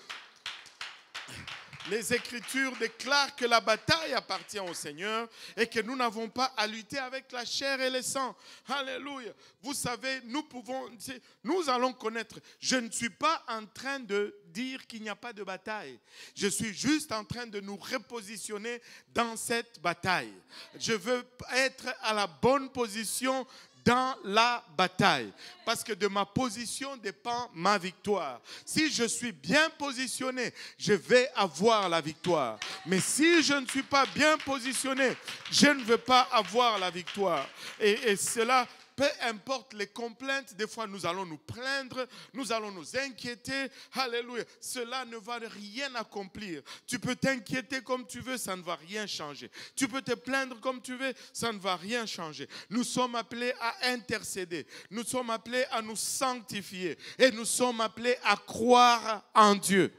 Les Écritures déclarent que la bataille appartient au Seigneur et que nous n'avons pas à lutter avec la chair et le sang. Alléluia. Vous savez, nous allons connaître. Je ne suis pas en train de dire qu'il n'y a pas de bataille. Je suis juste en train de nous repositionner dans cette bataille. Je veux être à la bonne position dans la bataille. Parce que de ma position dépend ma victoire. Si je suis bien positionné, je vais avoir la victoire. Mais si je ne suis pas bien positionné, je ne veux pas avoir la victoire. Et cela, peu importe les complaintes, des fois nous allons nous plaindre, nous allons nous inquiéter. Alléluia. Cela ne va rien accomplir. Tu peux t'inquiéter comme tu veux, ça ne va rien changer. Tu peux te plaindre comme tu veux, ça ne va rien changer. Nous sommes appelés à intercéder. Nous sommes appelés à nous sanctifier. Et nous sommes appelés à croire en Dieu.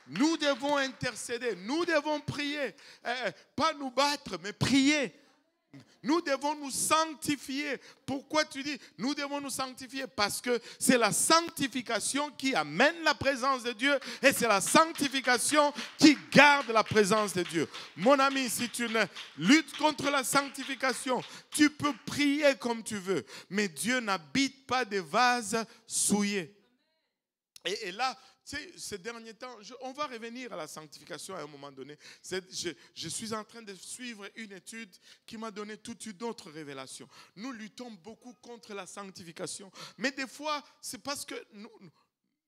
Nous devons intercéder. Nous devons prier. Pas nous battre, mais prier. Nous devons nous sanctifier. Pourquoi tu dis nous devons nous sanctifier? Parce que c'est la sanctification qui amène la présence de Dieu et c'est la sanctification qui garde la présence de Dieu. Mon ami, si tu ne luttes contre la sanctification, tu peux prier comme tu veux, mais Dieu n'habite pas des vases souillés. Et là, tu sais, ces derniers temps, on va revenir à la sanctification à un moment donné. Je suis en train de suivre une étude qui m'a donné toute une autre révélation. Nous luttons beaucoup contre la sanctification. Mais des fois, c'est parce que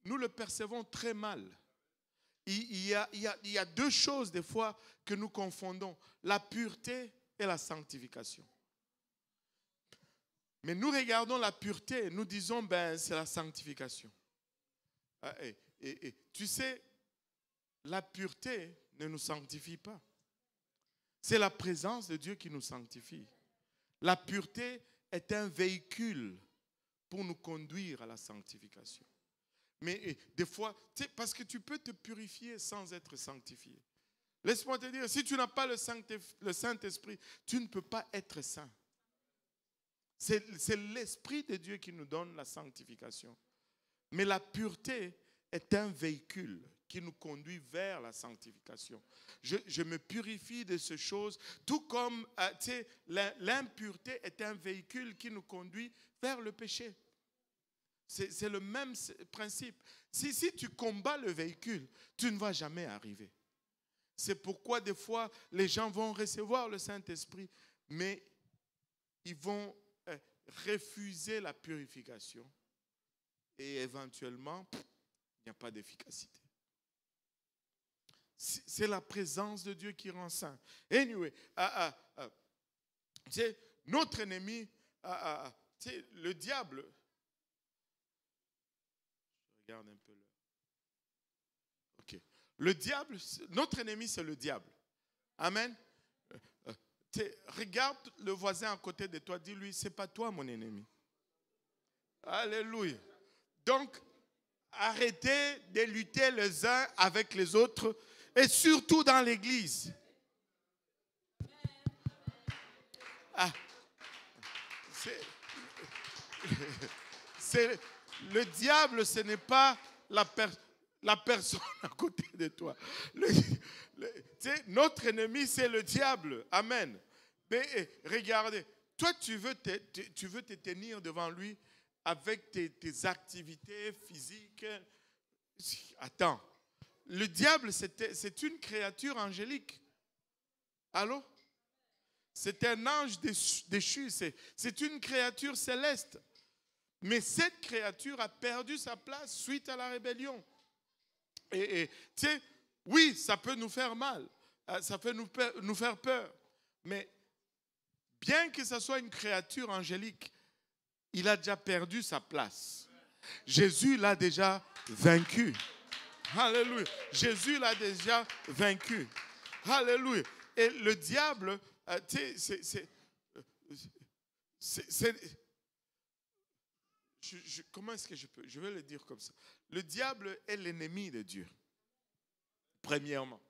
nous le percevons très mal. Il y a 2 choses des fois que nous confondons. La pureté et la sanctification. Mais nous regardons la pureté et nous disons, c'est la sanctification. Et tu sais, la pureté ne nous sanctifie pas. C'est la présence de Dieu qui nous sanctifie. La pureté est un véhicule pour nous conduire à la sanctification. Mais des fois, parce que tu peux te purifier sans être sanctifié. Laisse-moi te dire, si tu n'as pas le Saint-Esprit, tu ne peux pas être saint. C'est l'Esprit de Dieu qui nous donne la sanctification. Mais la pureté est un véhicule qui nous conduit vers la sanctification. Je me purifie de ces choses, tout comme l'impureté est un véhicule qui nous conduit vers le péché. C'est le même principe. Si tu combats le véhicule, tu ne vas jamais arriver. C'est pourquoi des fois, les gens vont recevoir le Saint-Esprit, mais ils vont refuser la purification. Et éventuellement, n'y a pas d'efficacité. C'est la présence de Dieu qui rend saint. Anyway, notre ennemi, le diable, je regarde un peu là. Ok. Le diable, notre ennemi, c'est le diable. Amen. Regarde le voisin à côté de toi, dis-lui, c'est pas toi mon ennemi. Alléluia. Donc, arrêtez de lutter les uns avec les autres et surtout dans l'église. Le diable, ce n'est pas la personne à côté de toi. Notre ennemi, c'est le diable. Amen. Mais regardez, toi, tu veux te tenir devant lui avec tes activités physiques. Attends. Le diable, c'est une créature angélique. Allô? C'est un ange déchu. C'est une créature céleste. Mais cette créature a perdu sa place suite à la rébellion. Et tu sais, oui, ça peut nous faire mal. Ça peut nous faire peur. Mais bien que ce soit une créature angélique, il a déjà perdu sa place. Jésus l'a déjà vaincu. Alléluia. Jésus l'a déjà vaincu. Alléluia. Et le diable, tu sais, comment est-ce que je vais le dire comme ça. Le diable est l'ennemi de Dieu, premièrement.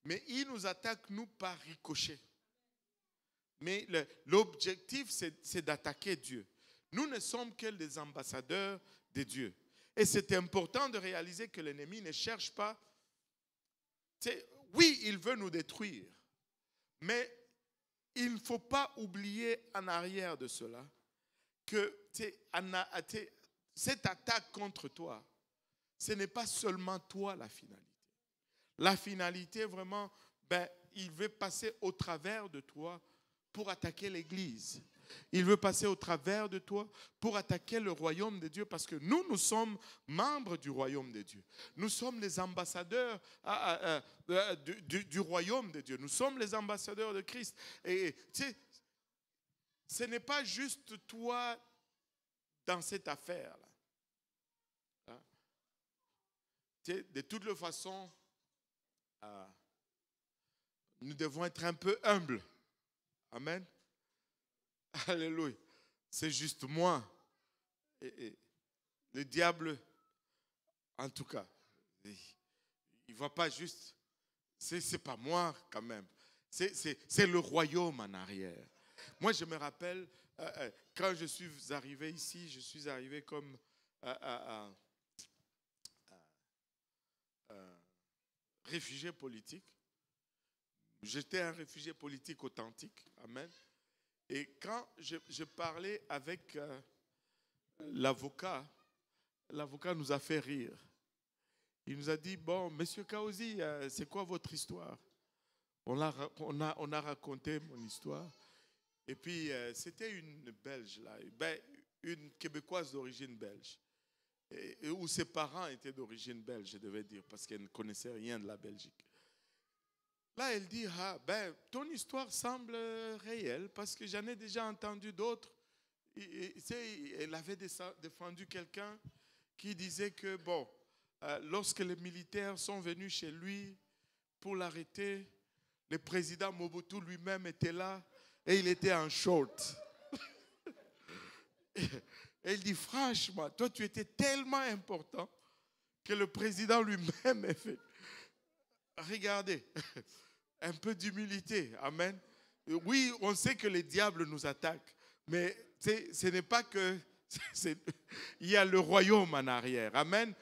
Mais il nous attaque, nous, par ricochet. Mais l'objectif, c'est d'attaquer Dieu. Nous ne sommes que des ambassadeurs de Dieu. Et c'est important de réaliser que l'ennemi ne cherche pas. Oui, il veut nous détruire. Mais il ne faut pas oublier en arrière de cela que cette attaque contre toi, ce n'est pas seulement toi la finalité. La finalité, vraiment, il veut passer au travers de toi pour attaquer l'Église. Il veut passer au travers de toi pour attaquer le royaume de Dieu parce que nous sommes membres du royaume de Dieu. Nous sommes les ambassadeurs du royaume de Dieu. Nous sommes les ambassadeurs de Christ. Et tu sais, ce n'est pas juste toi dans cette affaire-là. Hein? Tu sais, de toutes les façons, nous devons être un peu humbles. Amen. Alléluia. C'est juste moi. Et le diable, en tout cas, il ne va pas juste. C'est pas moi quand même. C'est le royaume en arrière. Moi, je me rappelle, quand je suis arrivé ici, je suis arrivé comme réfugié politique. J'étais un réfugié politique authentique. Amen. Et quand je parlais avec l'avocat nous a fait rire. Il nous a dit, bon, monsieur Kaozi, c'est quoi votre histoire? On a raconté mon histoire. Et puis, c'était une Belge, là, une Québécoise d'origine belge. Et où ses parents étaient d'origine belge, je devais dire, parce qu'elle ne connaissait rien de la Belgique. Là, elle dit, ton histoire semble réelle parce que j'en ai déjà entendu d'autres. Elle avait défendu quelqu'un qui disait que, bon, lorsque les militaires sont venus chez lui pour l'arrêter, le président Mobutu lui-même était là et il était en short. Elle dit, franchement, toi, tu étais tellement important que le président lui-même est fait. Regardez. Un peu d'humilité. Amen. Oui, on sait que les diables nous attaquent, mais ce n'est pas que... il y a le royaume en arrière. Amen.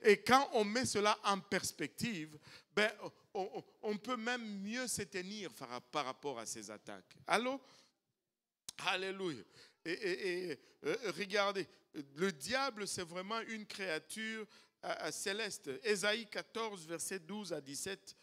Et quand on met cela en perspective, on peut même mieux se tenir par rapport à ces attaques. Allô? Alléluia. Et regardez, le diable, c'est vraiment une créature céleste. Ésaïe 14, versets 12 à 17.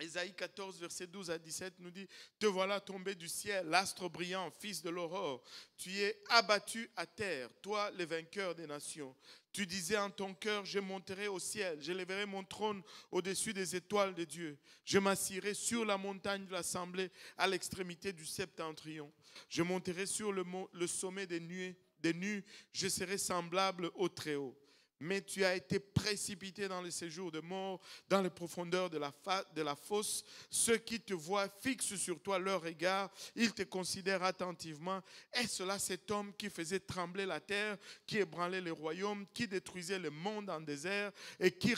Ésaïe 14, verset 12 à 17 nous dit: te voilà tombé du ciel, l'astre brillant, fils de l'aurore. Tu es abattu à terre, toi, le vainqueur des nations. Tu disais en ton cœur: je monterai au ciel, j'élèverai mon trône au-dessus des étoiles de Dieu. Je m'assierai sur la montagne de l'assemblée, à l'extrémité du septentrion. Je monterai sur le sommet des nues, je serai semblable au Très-Haut. Mais tu as été précipité dans le séjour de mort, dans les profondeurs de la fosse. Ceux qui te voient fixent sur toi leur regard, ils te considèrent attentivement. Est-ce là cet homme qui faisait trembler la terre, qui ébranlait les royaumes, qui détruisait le monde en désert et qui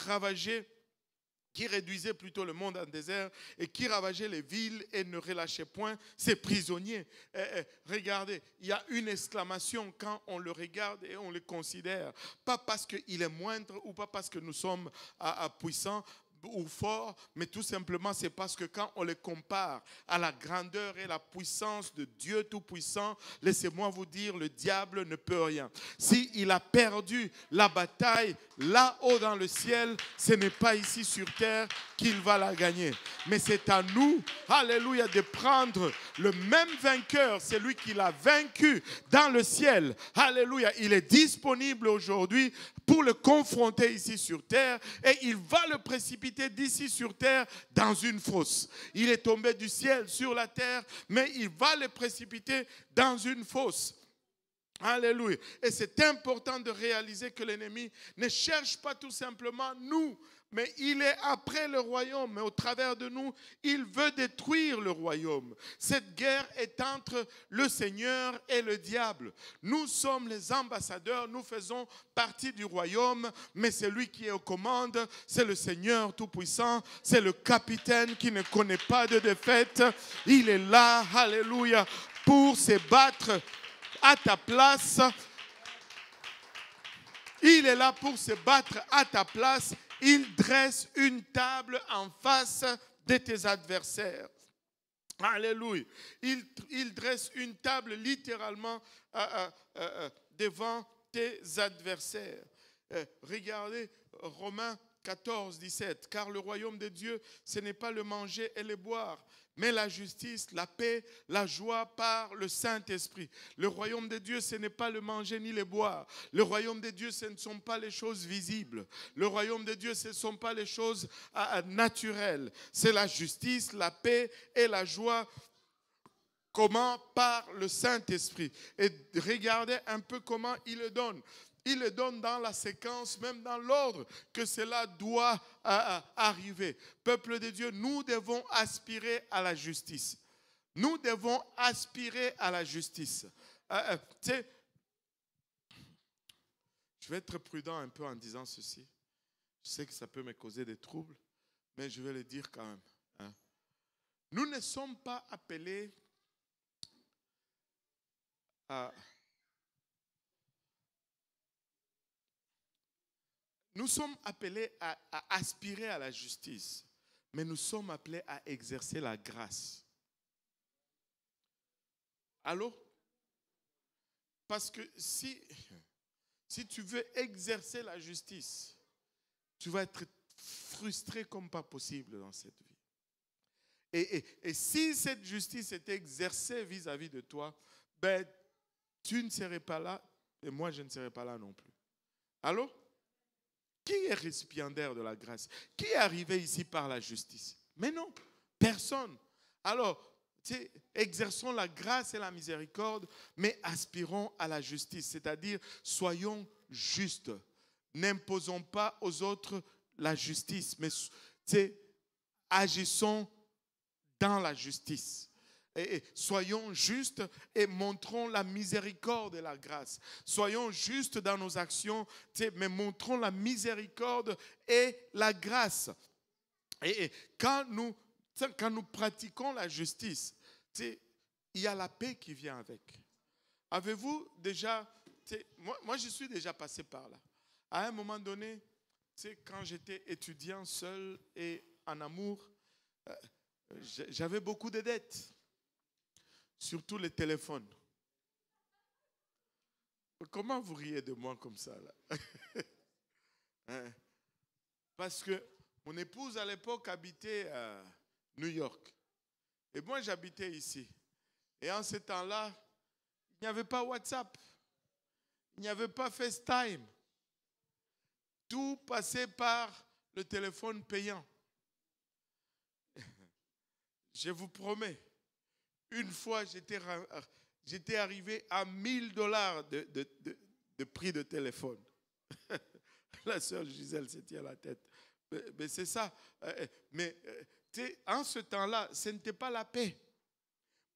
réduisait plutôt le monde en désert et qui ravageait les villes et ne relâchait point ses prisonniers. Regardez, il y a une exclamation quand on le regarde et on le considère. Pas parce qu'il est moindre ou pas parce que nous sommes puissants ou forts, mais tout simplement c'est parce que quand on les compare à la grandeur et la puissance de Dieu Tout-Puissant, laissez-moi vous dire, le diable ne peut rien. S'il a perdu la bataille là-haut dans le ciel, ce n'est pas ici sur terre qu'il va la gagner. Mais c'est à nous, alléluia, de prendre le même vainqueur, celui qui l'a vaincu dans le ciel. Alléluia, il est disponible aujourd'hui pour le confronter ici sur terre et il va le précipiter d'ici sur terre dans une fosse. Il est tombé du ciel sur la terre, mais il va le précipiter dans une fosse. Alléluia. Et c'est important de réaliser que l'ennemi ne cherche pas tout simplement nous, mais il est après le royaume. Mais au travers de nous, il veut détruire le royaume. Cette guerre est entre le Seigneur et le diable. Nous sommes les ambassadeurs, nous faisons partie du royaume, mais celui qui est aux commandes, c'est le Seigneur Tout-Puissant, c'est le capitaine qui ne connaît pas de défaite. Il est là, alléluia, pour se battre à ta place. Il est là pour se battre à ta place. Il dresse une table en face de tes adversaires. Alléluia. Il dresse une table littéralement devant tes adversaires. Regardez Romains 14, 17. Car le royaume de Dieu, ce n'est pas le manger et le boire, mais la justice, la paix, la joie par le Saint-Esprit. Le royaume de Dieu, ce n'est pas le manger ni le boire. Le royaume de Dieu, ce ne sont pas les choses visibles. Le royaume de Dieu, ce ne sont pas les choses naturelles. C'est la justice, la paix et la joie. Comment? Par le Saint-Esprit. Et regardez un peu comment il le donne. Il le donne dans la séquence, même dans l'ordre que cela doit arriver. Peuple de Dieu, nous devons aspirer à la justice. Nous devons aspirer à la justice. Je vais être prudent un peu en disant ceci. Je sais que ça peut me causer des troubles, mais je vais le dire quand même. Nous ne sommes pas appelés à... Nous sommes appelés à aspirer à la justice, mais nous sommes appelés à exercer la grâce. Allô? Parce que si tu veux exercer la justice, tu vas être frustré comme pas possible dans cette vie. Et si cette justice était exercée vis-à-vis de toi, ben, tu ne serais pas là et moi je ne serais pas là non plus. Allô? Qui est récipiendaire de la grâce? Qui est arrivé ici par la justice? Mais non, personne. Alors, exerçons la grâce et la miséricorde, mais aspirons à la justice. C'est-à-dire, soyons justes. N'imposons pas aux autres la justice, mais agissons dans la justice. Et soyons justes et montrons la miséricorde et la grâce. Soyons justes dans nos actions, mais montrons la miséricorde et la grâce. Et quand nous pratiquons la justice, il y a la paix qui vient avec. Avez-vous déjà... Moi, je suis déjà passé par là. À un moment donné, quand j'étais étudiant seul et en amour, j'avais beaucoup de dettes. Surtout les téléphones. Comment vous riez de moi comme ça là? Parce que mon épouse à l'époque habitait New York. Et moi, j'habitais ici. Et en ce temps-là, il n'y avait pas WhatsApp. Il n'y avait pas FaceTime. Tout passait par le téléphone payant. Je vous promets, une fois, j'étais arrivé à $1000 de prix de téléphone. La sœur Gisèle se tient la tête. Mais c'est ça. Mais en ce temps-là, ce n'était pas la paix.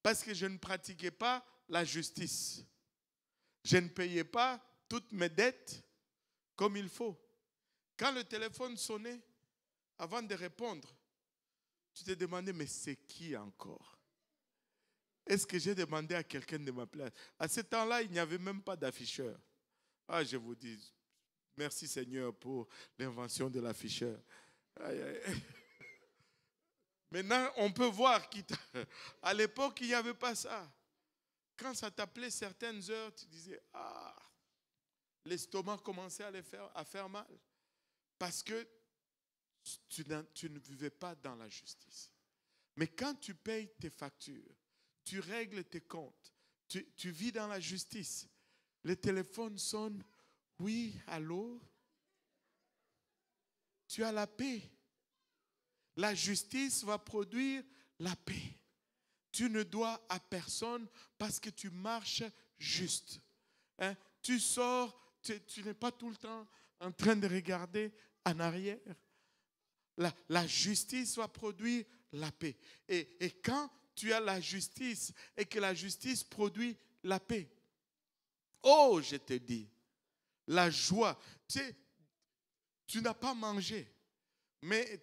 Parce que je ne pratiquais pas la justice. Je ne payais pas toutes mes dettes comme il faut. Quand le téléphone sonnait, avant de répondre, tu te demandais, mais c'est qui encore? Est-ce que j'ai demandé à quelqu'un de m'appeler? À ce temps-là, il n'y avait même pas d'afficheur. Ah, je vous dis, merci Seigneur pour l'invention de l'afficheur. Aïe, aïe. Maintenant, on peut voir qu'à l'époque, il n'y avait pas ça. Quand ça t'appelait certaines heures, tu disais, ah, l'estomac commençait à faire mal. Parce que tu ne vivais pas dans la justice. Mais quand tu payes tes factures, tu règles tes comptes, tu vis dans la justice, le téléphone sonne, oui, allô? Tu as la paix. La justice va produire la paix. Tu ne dois à personne parce que tu marches juste. Hein? Tu sors, tu n'es pas tout le temps en train de regarder en arrière. La justice va produire la paix. Et quand tu as la justice et que la justice produit la paix, oh, je te dis, la joie. Tu sais, tu n'as pas mangé, mais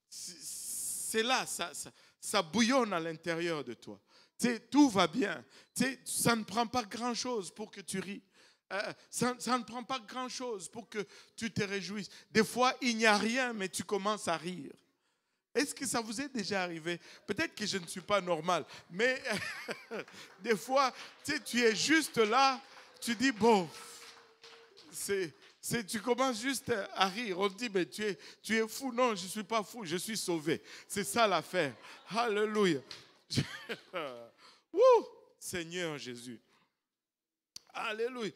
c'est là, ça bouillonne à l'intérieur de toi. Tu sais, tout va bien. Tu sais, ça ne prend pas grand-chose pour que tu ris. Ça ne prend pas grand-chose pour que tu te réjouisses. Des fois, il n'y a rien, mais tu commences à rire. Est-ce que ça vous est déjà arrivé? Peut-être que je ne suis pas normal, mais des fois, tu es juste là, tu dis, bon, tu commences juste à rire. On te dit, mais tu es fou. Non, je ne suis pas fou, je suis sauvé. C'est ça l'affaire. Alléluia. Wouh, Seigneur Jésus. Alléluia.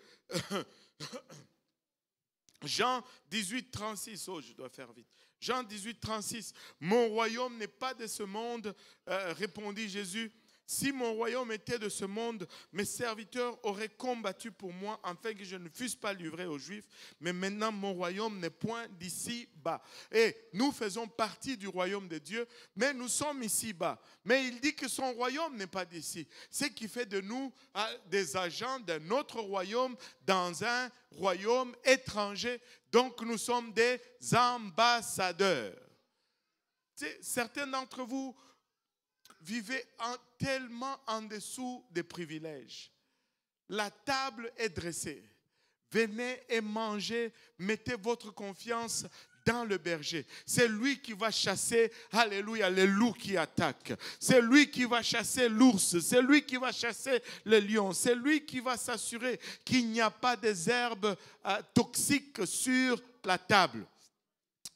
Jean 18, 36. Oh, je dois faire vite. Jean 18, 36. Mon royaume n'est pas de ce monde, répondit Jésus. Si mon royaume était de ce monde, mes serviteurs auraient combattu pour moi afin que je ne fusse pas livré aux Juifs. Mais maintenant, mon royaume n'est point d'ici-bas. Et nous faisons partie du royaume de Dieu, mais nous sommes ici-bas. Mais il dit que son royaume n'est pas d'ici. Ce qui fait de nous des agents d'un autre royaume dans un royaume étranger. Donc, nous sommes des ambassadeurs. Certains d'entre vous vivez tellement en dessous des privilèges. La table est dressée. Venez et mangez. Mettez votre confiance dans le berger. C'est lui qui va chasser, alléluia, les loups qui attaquent. C'est lui qui va chasser l'ours. C'est lui qui va chasser le lion. C'est lui qui va s'assurer qu'il n'y a pas des herbes toxiques sur la table.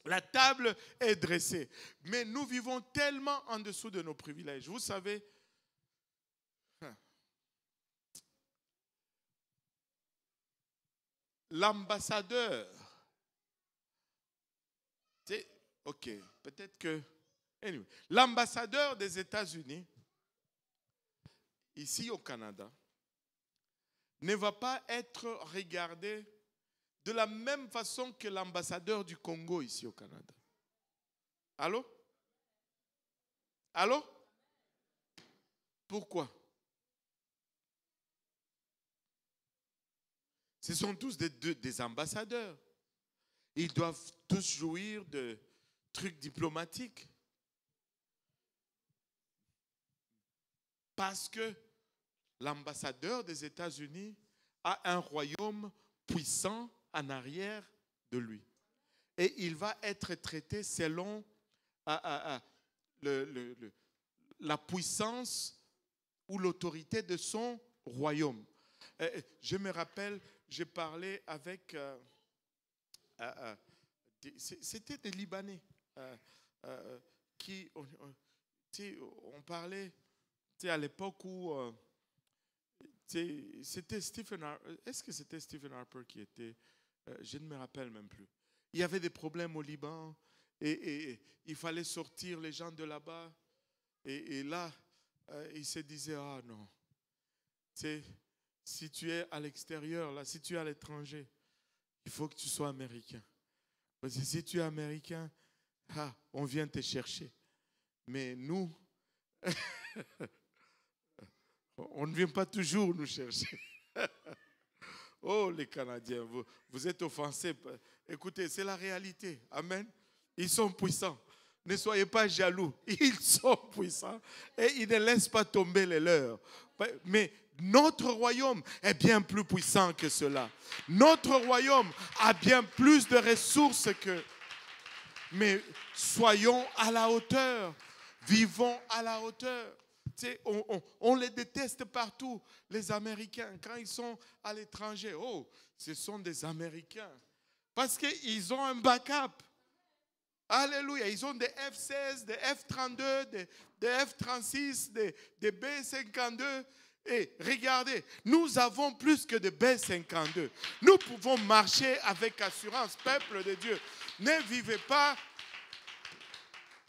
La table est dressée. Mais nous vivons tellement en dessous de nos privilèges. Vous savez, l'ambassadeur, ok, peut-être que... Anyway, l'ambassadeur des États-Unis, ici au Canada, ne va pas être regardé de la même façon que l'ambassadeur du Congo ici au Canada. Allô? Allô? Pourquoi? Ce sont tous des ambassadeurs. Ils doivent tous jouir de trucs diplomatiques. Parce que l'ambassadeur des États-Unis a un royaume puissant en arrière de lui. Et il va être traité selon la puissance ou l'autorité de son royaume. Je me rappelle, j'ai parlé avec... c'était des Libanais qui on parlait à l'époque où c'était Stephen Harper. Est-ce que c'était Stephen Harper qui était, je ne me rappelle même plus. Il y avait des problèmes au Liban et il fallait sortir les gens de là-bas. Et là, il se disait, ah non, si tu es à l'extérieur, là, si tu es à l'étranger, il faut que tu sois américain. Parce que si tu es américain, on vient te chercher. Mais nous, on ne vient pas toujours nous chercher. Oh, les Canadiens, vous êtes offensés. Écoutez, c'est la réalité. Amen. Ils sont puissants. Ne soyez pas jaloux. Ils sont puissants et ils ne laissent pas tomber les leurs. Mais notre royaume est bien plus puissant que cela. Notre royaume a bien plus de ressources que... Mais soyons à la hauteur. Vivons à la hauteur. On les déteste partout, les Américains. Quand ils sont à l'étranger, oh, ce sont des Américains. Parce qu'ils ont un backup. Alléluia. Ils ont des F-16, des F-32, des F-36, des B-52. Et regardez, nous avons plus que des B-52. Nous pouvons marcher avec assurance, peuple de Dieu. Ne vivez pas.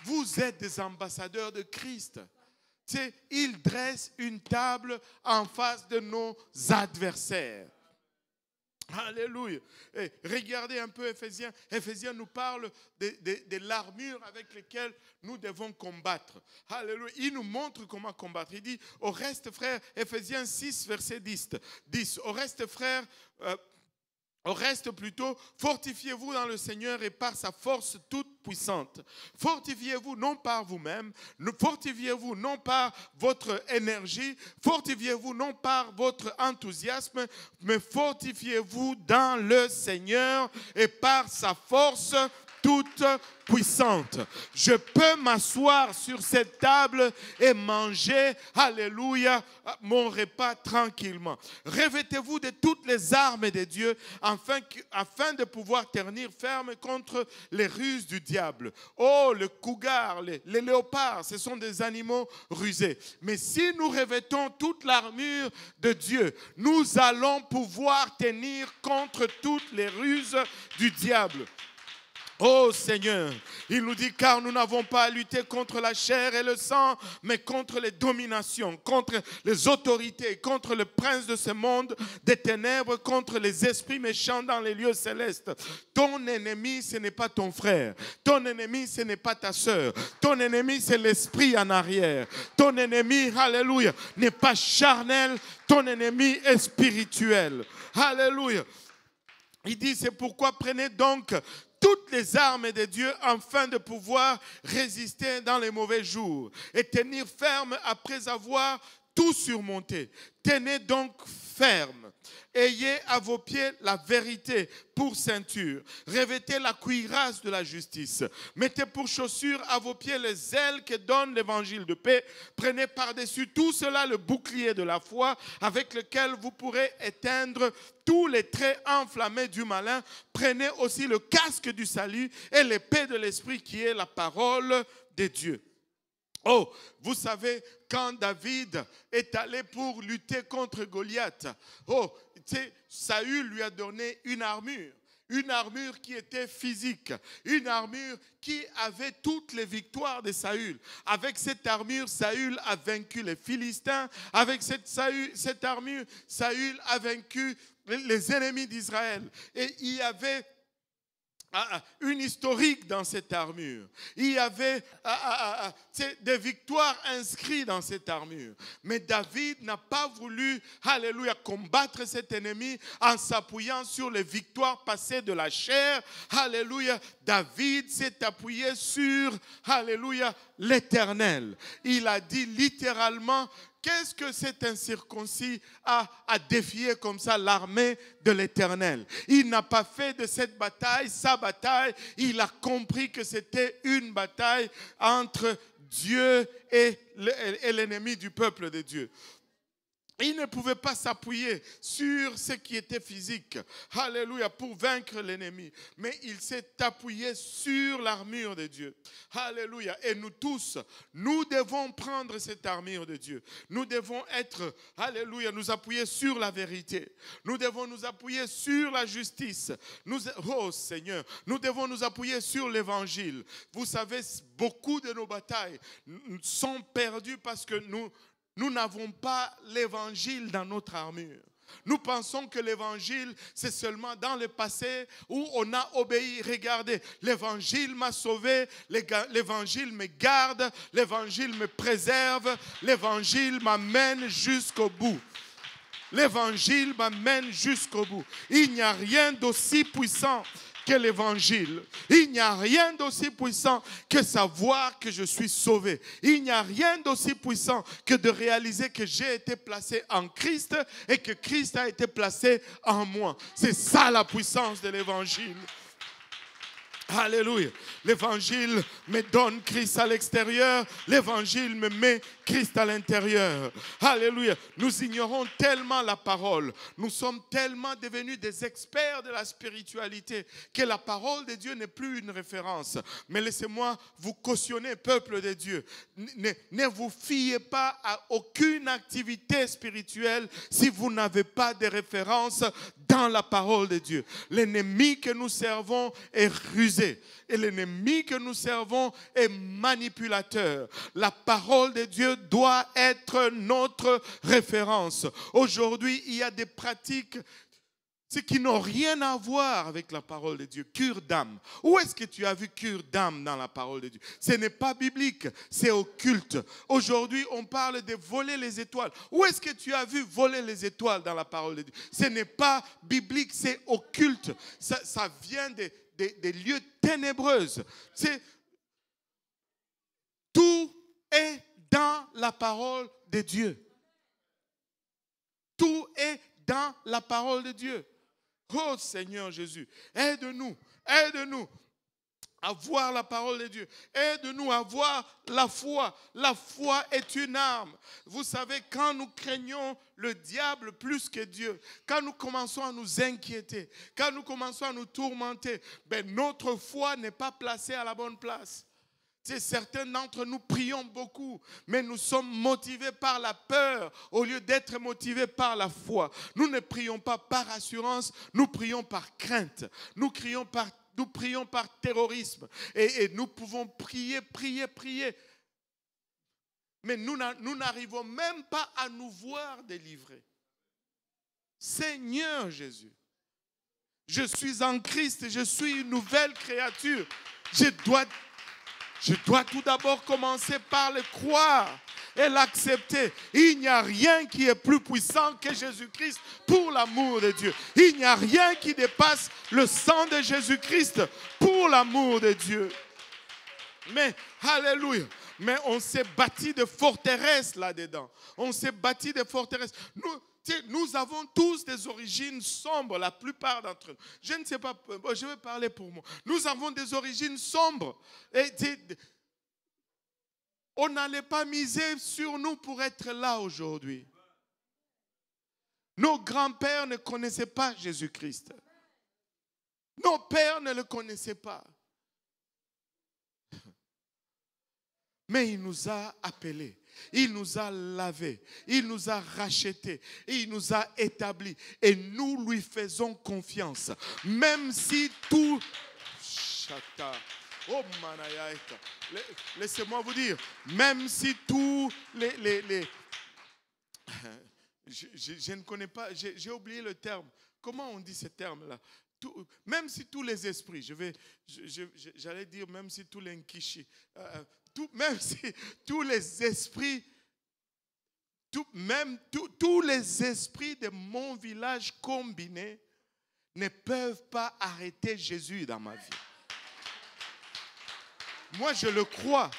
Vous êtes des ambassadeurs de Christ. Il dresse une table en face de nos adversaires. Alléluia. Et regardez un peu Éphésiens. Éphésiens nous parle de l'armure avec laquelle nous devons combattre. Alléluia. Il nous montre comment combattre. Il dit, au reste frères, Éphésiens 6, verset 10. Au reste frères, plutôt, fortifiez-vous dans le Seigneur et par sa force toute puissante. Fortifiez-vous non par vous-même, fortifiez-vous non par votre énergie, fortifiez-vous non par votre enthousiasme, mais fortifiez-vous dans le Seigneur et par sa force toute puissante. Je peux m'asseoir sur cette table et manger, alléluia, mon repas tranquillement. Revêtez-vous de toutes les armes de Dieu afin de pouvoir tenir ferme contre les ruses du diable. Oh, le cougar, les léopards, ce sont des animaux rusés. Mais si nous revêtons toute l'armure de Dieu, nous allons pouvoir tenir contre toutes les ruses du diable. Oh Seigneur, il nous dit car nous n'avons pas à lutter contre la chair et le sang, mais contre les dominations, contre les autorités, contre le prince de ce monde des ténèbres, contre les esprits méchants dans les lieux célestes. Ton ennemi, ce n'est pas ton frère. Ton ennemi, ce n'est pas ta sœur. Ton ennemi, c'est l'esprit en arrière. Ton ennemi, alléluia, n'est pas charnel. Ton ennemi est spirituel. Alléluia. Il dit, c'est pourquoi prenez donc toutes les armes de Dieu afin de pouvoir résister dans les mauvais jours et tenir ferme après avoir tout surmonté. Tenez donc ferme. Ayez à vos pieds la vérité pour ceinture. Revêtez la cuirasse de la justice. Mettez pour chaussures à vos pieds les ailes que donne l'évangile de paix. Prenez par-dessus tout cela le bouclier de la foi avec lequel vous pourrez éteindre tous les traits enflammés du malin. Prenez aussi le casque du salut et l'épée de l'esprit qui est la parole de Dieu. Oh, vous savez, quand David est allé pour lutter contre Goliath, Saül lui a donné une armure qui était physique, une armure qui avait toutes les victoires de Saül. Avec cette armure, Saül a vaincu les Philistins. Avec cette armure, Saül a vaincu les ennemis d'Israël. Et il y avait une historique dans cette armure. Il y avait des victoires inscrites dans cette armure. Mais David n'a pas voulu, alléluia, combattre cet ennemi en s'appuyant sur les victoires passées de la chair. Alléluia. David s'est appuyé sur, alléluia, l'Éternel. Il a dit littéralement, qu'est-ce que cet incirconcis a défié comme ça l'armée de l'Éternel? Il n'a pas fait de cette bataille sa bataille. Il a compris que c'était une bataille entre Dieu et l'ennemi du peuple de Dieu. Il ne pouvait pas s'appuyer sur ce qui était physique. Alléluia, pour vaincre l'ennemi. Mais il s'est appuyé sur l'armure de Dieu. Alléluia. Et nous tous, nous devons prendre cette armure de Dieu. Nous devons être, alléluia, nous appuyer sur la vérité. Nous devons nous appuyer sur la justice. Oh Seigneur, nous devons nous appuyer sur l'évangile. Vous savez, beaucoup de nos batailles sont perdues parce que nous n'avons pas l'évangile dans notre armure. Nous pensons que l'évangile, c'est seulement dans le passé où on a obéi. Regardez, l'évangile m'a sauvé, l'évangile me garde, l'évangile me préserve, l'évangile m'amène jusqu'au bout. L'évangile m'amène jusqu'au bout. Il n'y a rien d'aussi puissant que l'évangile. Il n'y a rien d'aussi puissant que savoir que je suis sauvé. Il n'y a rien d'aussi puissant que de réaliser que j'ai été placé en Christ et que Christ a été placé en moi. C'est ça la puissance de l'évangile. Alléluia. L'évangile me donne Christ à l'extérieur. L'évangile me met Christ à l'intérieur. Alléluia. Nous ignorons tellement la parole. Nous sommes tellement devenus des experts de la spiritualité que la parole de Dieu n'est plus une référence. Mais laissez-moi vous cautionner, peuple de Dieu. Ne vous fiez pas à aucune activité spirituelle si vous n'avez pas de référence dans la parole de Dieu. L'ennemi que nous servons est rusé. Et l'ennemi que nous servons est manipulateur. La parole de Dieu doit être notre référence. Aujourd'hui, il y a des pratiques qui n'ont rien à voir avec la parole de Dieu. Cure d'âme. Où est-ce que tu as vu cure d'âme dans la parole de Dieu? Ce n'est pas biblique, c'est occulte. Aujourd'hui, on parle de voler les étoiles. Où est-ce que tu as vu voler les étoiles dans la parole de Dieu? Ce n'est pas biblique, c'est occulte. Ça vient des lieux ténébreux. Tout est dans la parole de Dieu. Tout est dans la parole de Dieu. Oh Seigneur Jésus, aide-nous à voir la parole de Dieu. Aide-nous à voir la foi. La foi est une arme. Vous savez, quand nous craignons le diable plus que Dieu, quand nous commençons à nous inquiéter, quand nous commençons à nous tourmenter, notre foi n'est pas placée à la bonne place. Certains d'entre nous prions beaucoup, mais nous sommes motivés par la peur au lieu d'être motivés par la foi. Nous ne prions pas par assurance, nous prions par crainte. Nous prions par terrorisme. Et nous pouvons prier. Mais nous n'arrivons même pas à nous voir délivrés. Seigneur Jésus, je suis en Christ, je suis une nouvelle créature. Je dois tout d'abord commencer par le croire et l'accepter. Il n'y a rien qui est plus puissant que Jésus-Christ pour l'amour de Dieu. Il n'y a rien qui dépasse le sang de Jésus-Christ pour l'amour de Dieu. Mais, alléluia, mais on s'est bâti de forteresses là-dedans. On s'est bâti de forteresses. Nous avons tous des origines sombres, la plupart d'entre nous. Je ne sais pas, je vais parler pour moi. Nous avons des origines sombres. Et on n'allait pas miser sur nous pour être là aujourd'hui. Nos grands-pères ne connaissaient pas Jésus-Christ. Nos pères ne le connaissaient pas. Mais il nous a appelés. Il nous a lavés, il nous a rachetés, il nous a établis et nous lui faisons confiance. Même si tout... Laissez-moi vous dire, même si tous les... Je ne connais pas, j'ai oublié le terme. Comment on dit ce terme-là? Même si tous les esprits, j'allais dire même si tous les nkishi, même si tous les esprits, tous les esprits de mon village combinés ne peuvent pas arrêter Jésus dans ma vie. Moi, je le crois.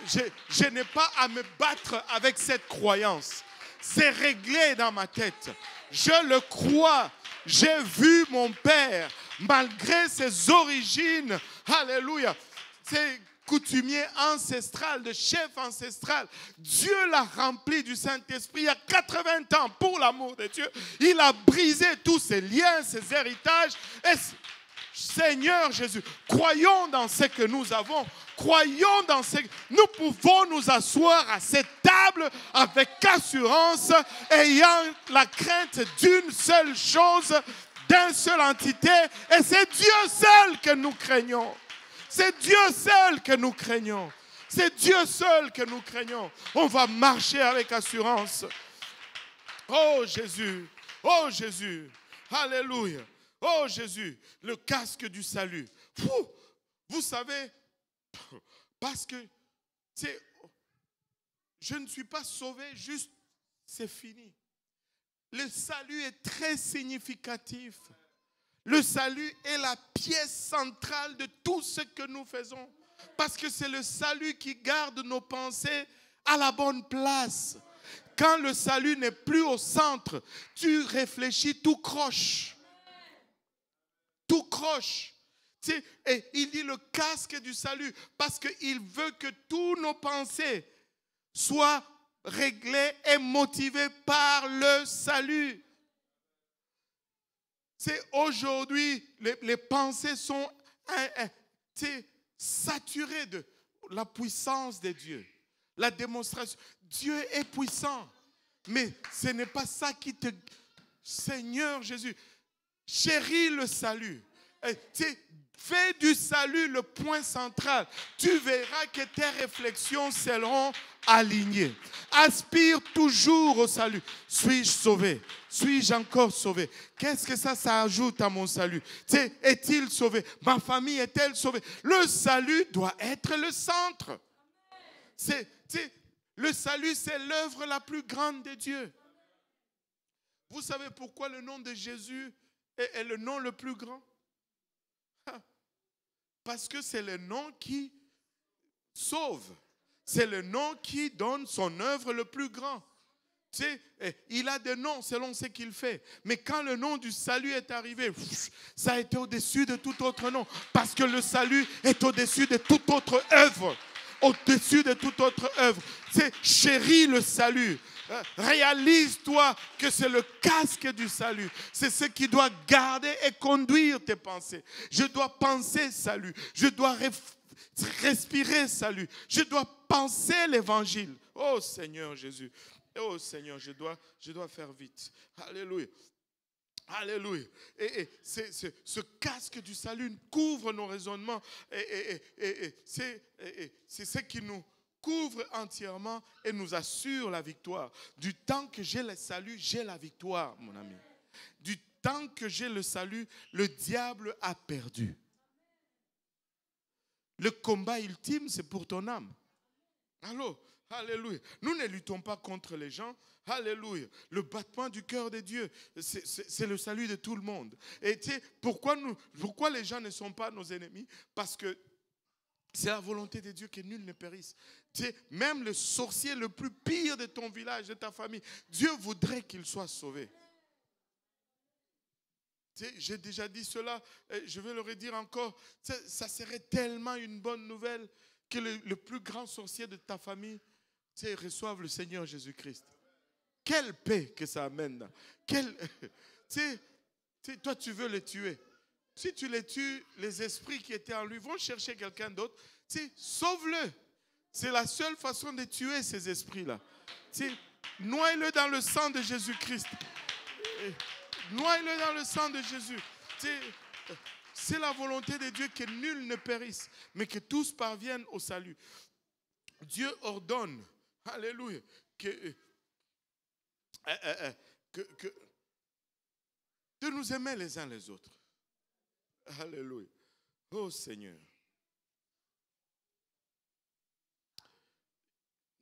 Je n'ai pas à me battre avec cette croyance. C'est réglé dans ma tête. Je le crois. J'ai vu mon père, malgré ses origines, alléluia, coutumier ancestral, de chef ancestral. Dieu l'a rempli du Saint-Esprit il y a 80 ans pour l'amour de Dieu. Il a brisé tous ses liens, ses héritages. Et Seigneur Jésus, croyons dans ce que nous avons. Croyons dans ce que nous pouvons nous asseoir à cette table avec assurance, ayant la crainte d'une seule chose, d'une seule entité, et c'est Dieu seul que nous craignons. C'est Dieu seul que nous craignons. C'est Dieu seul que nous craignons. On va marcher avec assurance. Oh Jésus, oh Jésus, alléluia. Oh Jésus, le casque du salut. Vous savez, parce que je ne suis pas sauvé, juste c'est fini. Le salut est très significatif. Le salut est la pièce centrale de tout ce que nous faisons. Parce que c'est le salut qui garde nos pensées à la bonne place. Quand le salut n'est plus au centre, tu réfléchis, tout croche. Tout croche. Et il dit le casque du salut parce qu'il veut que tous nos pensées soient réglées et motivées par le salut. Aujourd'hui, les pensées sont saturées de la puissance de Dieu. La démonstration. Dieu est puissant. Mais ce n'est pas ça qui te... Seigneur Jésus, chéris le salut. Fais du salut le point central. Tu verras que tes réflexions seront alignées. Aspire toujours au salut. Suis-je sauvé? Suis-je encore sauvé? Qu'est-ce que ça ajoute à mon salut? Est-il sauvé? Ma famille est-elle sauvée? Le salut doit être le centre. Le salut, c'est l'œuvre la plus grande de Dieu. Vous savez pourquoi le nom de Jésus est le nom le plus grand? Parce que c'est le nom qui sauve. C'est le nom qui donne son œuvre le plus grand. Il a des noms selon ce qu'il fait. Mais quand le nom du salut est arrivé, ça a été au-dessus de tout autre nom. Parce que le salut est au-dessus de toute autre œuvre. Au-dessus de toute autre œuvre. Chéris le salut. Réalise-toi que c'est le casque du salut. C'est ce qui doit garder et conduire tes pensées. Je dois penser salut. Je dois respirer salut. Je dois penser l'évangile. Oh Seigneur Jésus. Oh Seigneur, je dois faire vite. Alléluia. Alléluia. Et ce casque du salut couvre nos raisonnements. C'est ce qui nous couvre entièrement et nous assure la victoire. Du temps que j'ai le salut, j'ai la victoire, mon ami. Du temps que j'ai le salut, le diable a perdu. Le combat ultime, c'est pour ton âme. Allô? Alléluia. Nous ne luttons pas contre les gens. Alléluia. Le battement du cœur de Dieu, c'est le salut de tout le monde. Et tu sais, pourquoi les gens ne sont pas nos ennemis? Parce que c'est la volonté de Dieu que nul ne périsse. Tu sais, même le sorcier le plus pire de ton village, de ta famille, Dieu voudrait qu'il soit sauvé. Tu sais, j'ai déjà dit cela, je vais le redire encore. Ça serait tellement une bonne nouvelle que le plus grand sorcier de ta famille reçoive le Seigneur Jésus-Christ. Quelle paix que ça amène. Toi, tu veux les tuer. Si tu les tues, les esprits qui étaient en lui vont chercher quelqu'un d'autre. Sauve-le. C'est la seule façon de tuer ces esprits-là. Noie-le dans le sang de Jésus-Christ. Noie-le dans le sang de Jésus. C'est la volonté de Dieu que nul ne périsse, mais que tous parviennent au salut. Dieu ordonne, alléluia, de nous aimer les uns les autres. Alléluia. Oh Seigneur.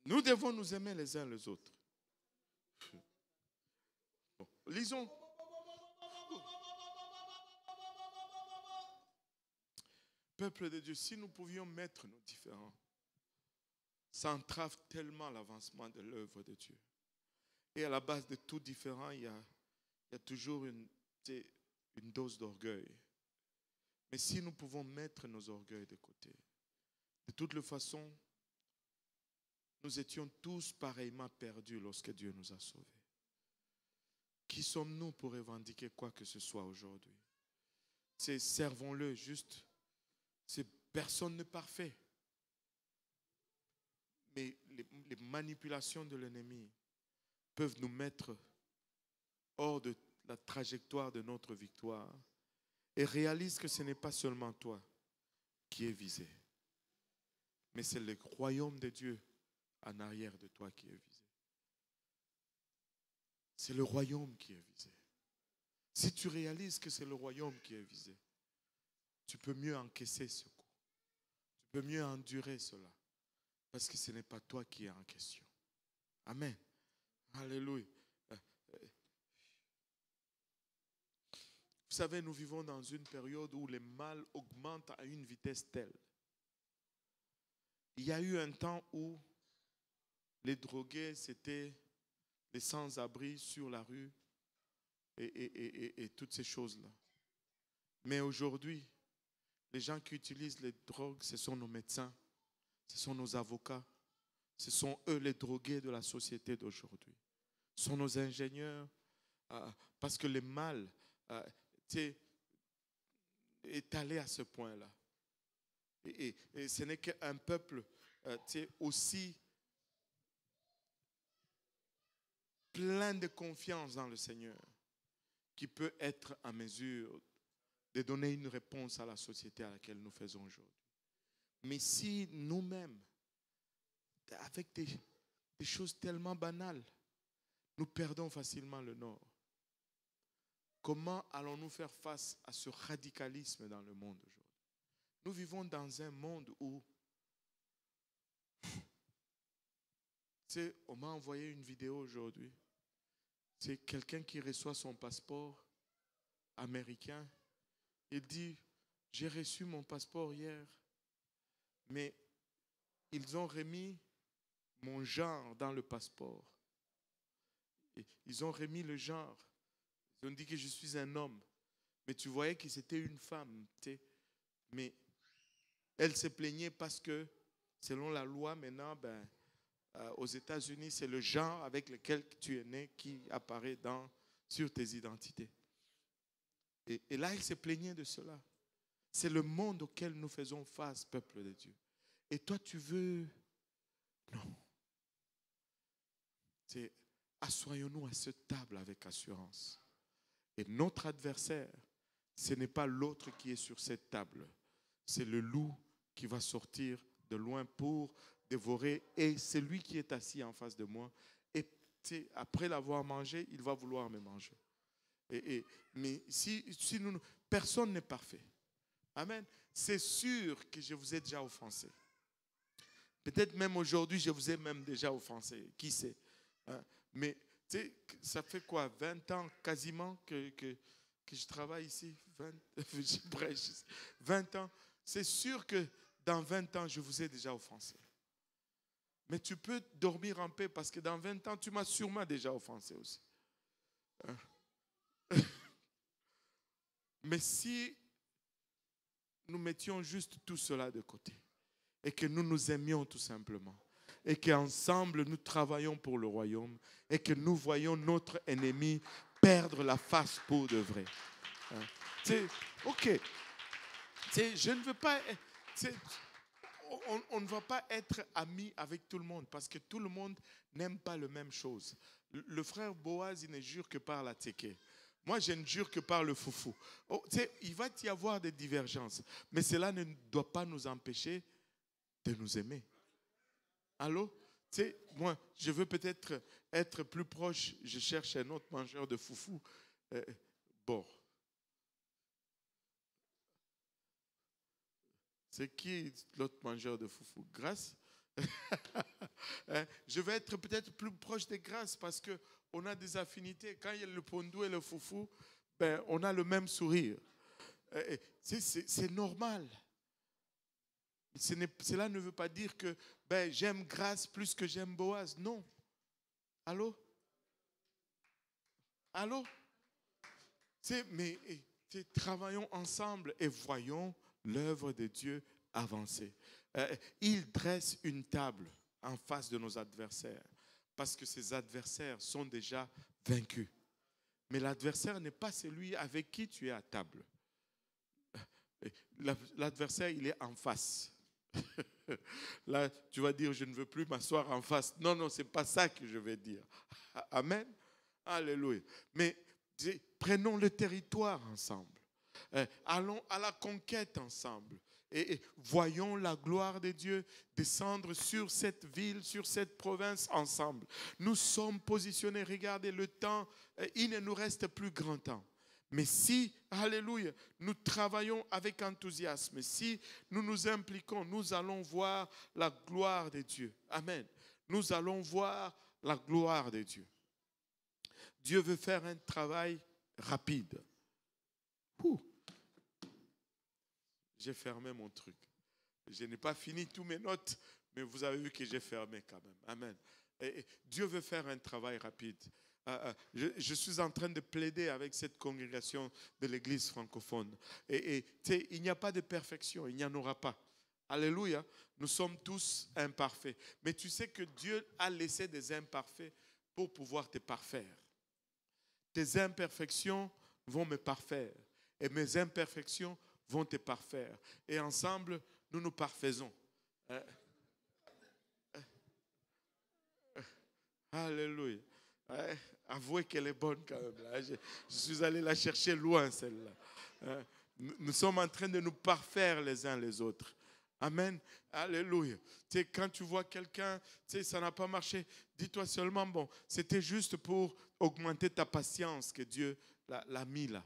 Nous devons nous aimer les uns les autres. Bon, lisons. Peuple de Dieu, si nous pouvions mettre nos différends, ça entrave tellement l'avancement de l'œuvre de Dieu. Et à la base de tout différent, il y a toujours une dose d'orgueil. Mais si nous pouvons mettre nos orgueils de côté, De toute façon, nous étions tous pareillement perdus lorsque Dieu nous a sauvés. Qui sommes-nous pour revendiquer quoi que ce soit aujourd'hui? Servons-le juste. Personne n'est parfait. Mais les manipulations de l'ennemi peuvent nous mettre hors de la trajectoire de notre victoire. Et réalise que ce n'est pas seulement toi qui es visé, mais c'est le royaume de Dieu en arrière de toi qui est visé. C'est le royaume qui est visé. Si tu réalises que c'est le royaume qui est visé, tu peux mieux encaisser ce coup. Tu peux mieux endurer cela. Parce que ce n'est pas toi qui es en question. Amen. Alléluia. Vous savez, nous vivons dans une période où les mal augmentent à une vitesse telle. Il y a eu un temps où les drogués, c'était les sans-abri sur la rue et toutes ces choses-là. Mais aujourd'hui, les gens qui utilisent les drogues, ce sont nos médecins, ce sont nos avocats, ce sont eux les drogués de la société d'aujourd'hui. Ce sont nos ingénieurs, parce que le mal est allé à ce point-là. Et ce n'est qu'un peuple aussi plein de confiance dans le Seigneur qui peut être en mesure de donner une réponse à la société à laquelle nous faisons aujourd'hui. Mais si nous-mêmes, avec des choses tellement banales, nous perdons facilement le nord, comment allons-nous faire face à ce radicalisme dans le monde aujourd'hui? Nous vivons dans un monde où, on m'a envoyé une vidéo aujourd'hui. C'est quelqu'un qui reçoit son passeport américain. Il dit, j'ai reçu mon passeport hier, mais ils ont remis mon genre dans le passeport. Et ils ont remis le genre. Ils ont dit que je suis un homme. Mais tu voyais que c'était une femme. Mais elle se plaignait parce que, selon la loi, maintenant, aux États-Unis, c'est le genre avec lequel tu es né qui apparaît sur tes identités. Et là, elle se plaignait de cela. C'est le monde auquel nous faisons face, peuple de Dieu. Et toi, tu veux... Non. Assoyons-nous à cette table avec assurance. Et notre adversaire, ce n'est pas l'autre qui est sur cette table. C'est le loup qui va sortir de loin pour dévorer. Et c'est lui qui est assis en face de moi. Et après l'avoir mangé, il va vouloir me manger. Mais si personne n'est parfait. Amen. C'est sûr que je vous ai déjà offensé. Peut-être même aujourd'hui, je vous ai même déjà offensé. Qui sait? Mais ça fait quoi? 20 ans quasiment que je travaille ici. 20 ans. C'est sûr que dans 20 ans, je vous ai déjà offensé. Mais tu peux dormir en paix parce que dans 20 ans, tu m'as sûrement déjà offensé aussi. Mais si nous mettions juste tout cela de côté et que nous nous aimions tout simplement et qu'ensemble nous travaillons pour le royaume et que nous voyons notre ennemi perdre la face pour de vrai. Ok. Je ne veux pas... On ne va pas être amis avec tout le monde parce que tout le monde n'aime pas la même chose. Le frère Boaz, il ne jure que par la teke. Moi, je ne jure que par le foufou. Il va y avoir des divergences, mais cela ne doit pas nous empêcher de nous aimer. Allô? Moi, je veux peut-être être plus proche. Je cherche un autre mangeur de foufou. Bon. C'est qui l'autre mangeur de foufou? Grâce? Je vais être peut-être plus proche de Grâce parce qu'on a des affinités. Quand il y a le pondou et le foufou, on a le même sourire. C'est normal. Cela ne veut pas dire que j'aime Grâce plus que j'aime Boaz. Non. Allô? Allô? Mais travaillons ensemble et voyons l'œuvre de Dieu avancer. Il dresse une table en face de nos adversaires parce que ces adversaires sont déjà vaincus. Mais l'adversaire n'est pas celui avec qui tu es à table. L'adversaire, il est en face. Là, tu vas dire, je ne veux plus m'asseoir en face. Non, non, ce n'est pas ça que je vais dire. Amen. Alléluia. Mais prenons le territoire ensemble. Allons à la conquête ensemble. Et voyons la gloire de Dieu descendre sur cette ville, sur cette province ensemble. Nous sommes positionnés. Regardez le temps. Il ne nous reste plus grand temps. Mais si, alléluia, nous travaillons avec enthousiasme, si nous nous impliquons, nous allons voir la gloire de Dieu. Amen. Nous allons voir la gloire de Dieu. Dieu veut faire un travail rapide. J'ai fermé mon truc. Je n'ai pas fini tous mes notes, mais vous avez vu que j'ai fermé quand même. Amen. Et Dieu veut faire un travail rapide. Je suis en train de plaider avec cette congrégation de l'église francophone. Et il n'y a pas de perfection, il n'y en aura pas. Alléluia, nous sommes tous imparfaits. Mais tu sais que Dieu a laissé des imparfaits pour pouvoir te parfaire. Tes imperfections vont me parfaire et mes imperfections vont te parfaire. Et ensemble, nous nous parfaisons. Alléluia. Avouez qu'elle est bonne quand même. Là. Je suis allé la chercher loin, celle-là. Nous sommes en train de nous parfaire les uns les autres. Amen. Alléluia. Tu sais, quand tu vois quelqu'un, tu sais, ça n'a pas marché, dis-toi seulement, bon, c'était juste pour augmenter ta patience que Dieu l'a mis là.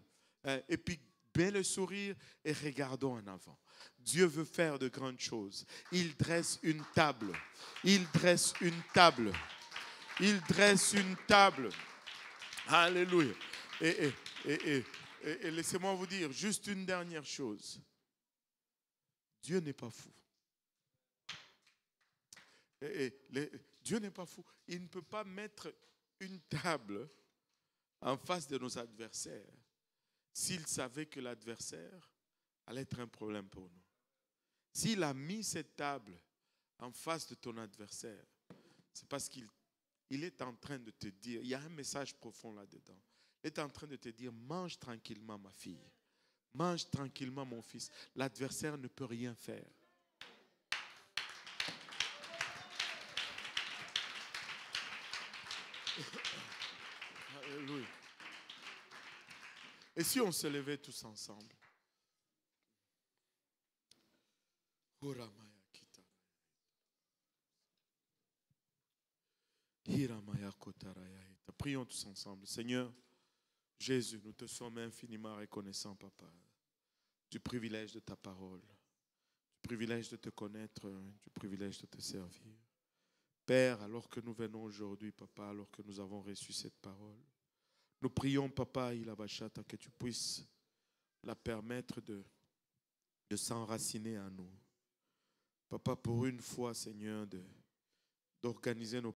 Et puis, baie le sourire et regardons en avant. Dieu veut faire de grandes choses. Il dresse une table. Il dresse une table. Il dresse une table. Alléluia. Et laissez-moi vous dire juste une dernière chose. Dieu n'est pas fou. Dieu n'est pas fou. Il ne peut pas mettre une table en face de nos adversaires s'il savait que l'adversaire allait être un problème pour nous. S'il a mis cette table en face de ton adversaire, c'est parce qu'il est en train de te dire, il y a un message profond là-dedans. Il est en train de te dire, mange tranquillement ma fille. Mange tranquillement mon fils. L'adversaire ne peut rien faire. Alléluia. Et si on se levait tous ensemble? Prions tous ensemble. Seigneur Jésus, nous te sommes infiniment reconnaissants, Papa, du privilège de ta parole, du privilège de te connaître, du privilège de te servir. Père, alors que nous venons aujourd'hui, Papa, alors que nous avons reçu cette parole, nous prions, Papa, Ilabashata, que tu puisses la permettre de s'enraciner en nous. Papa, pour une fois, Seigneur, d'organiser nos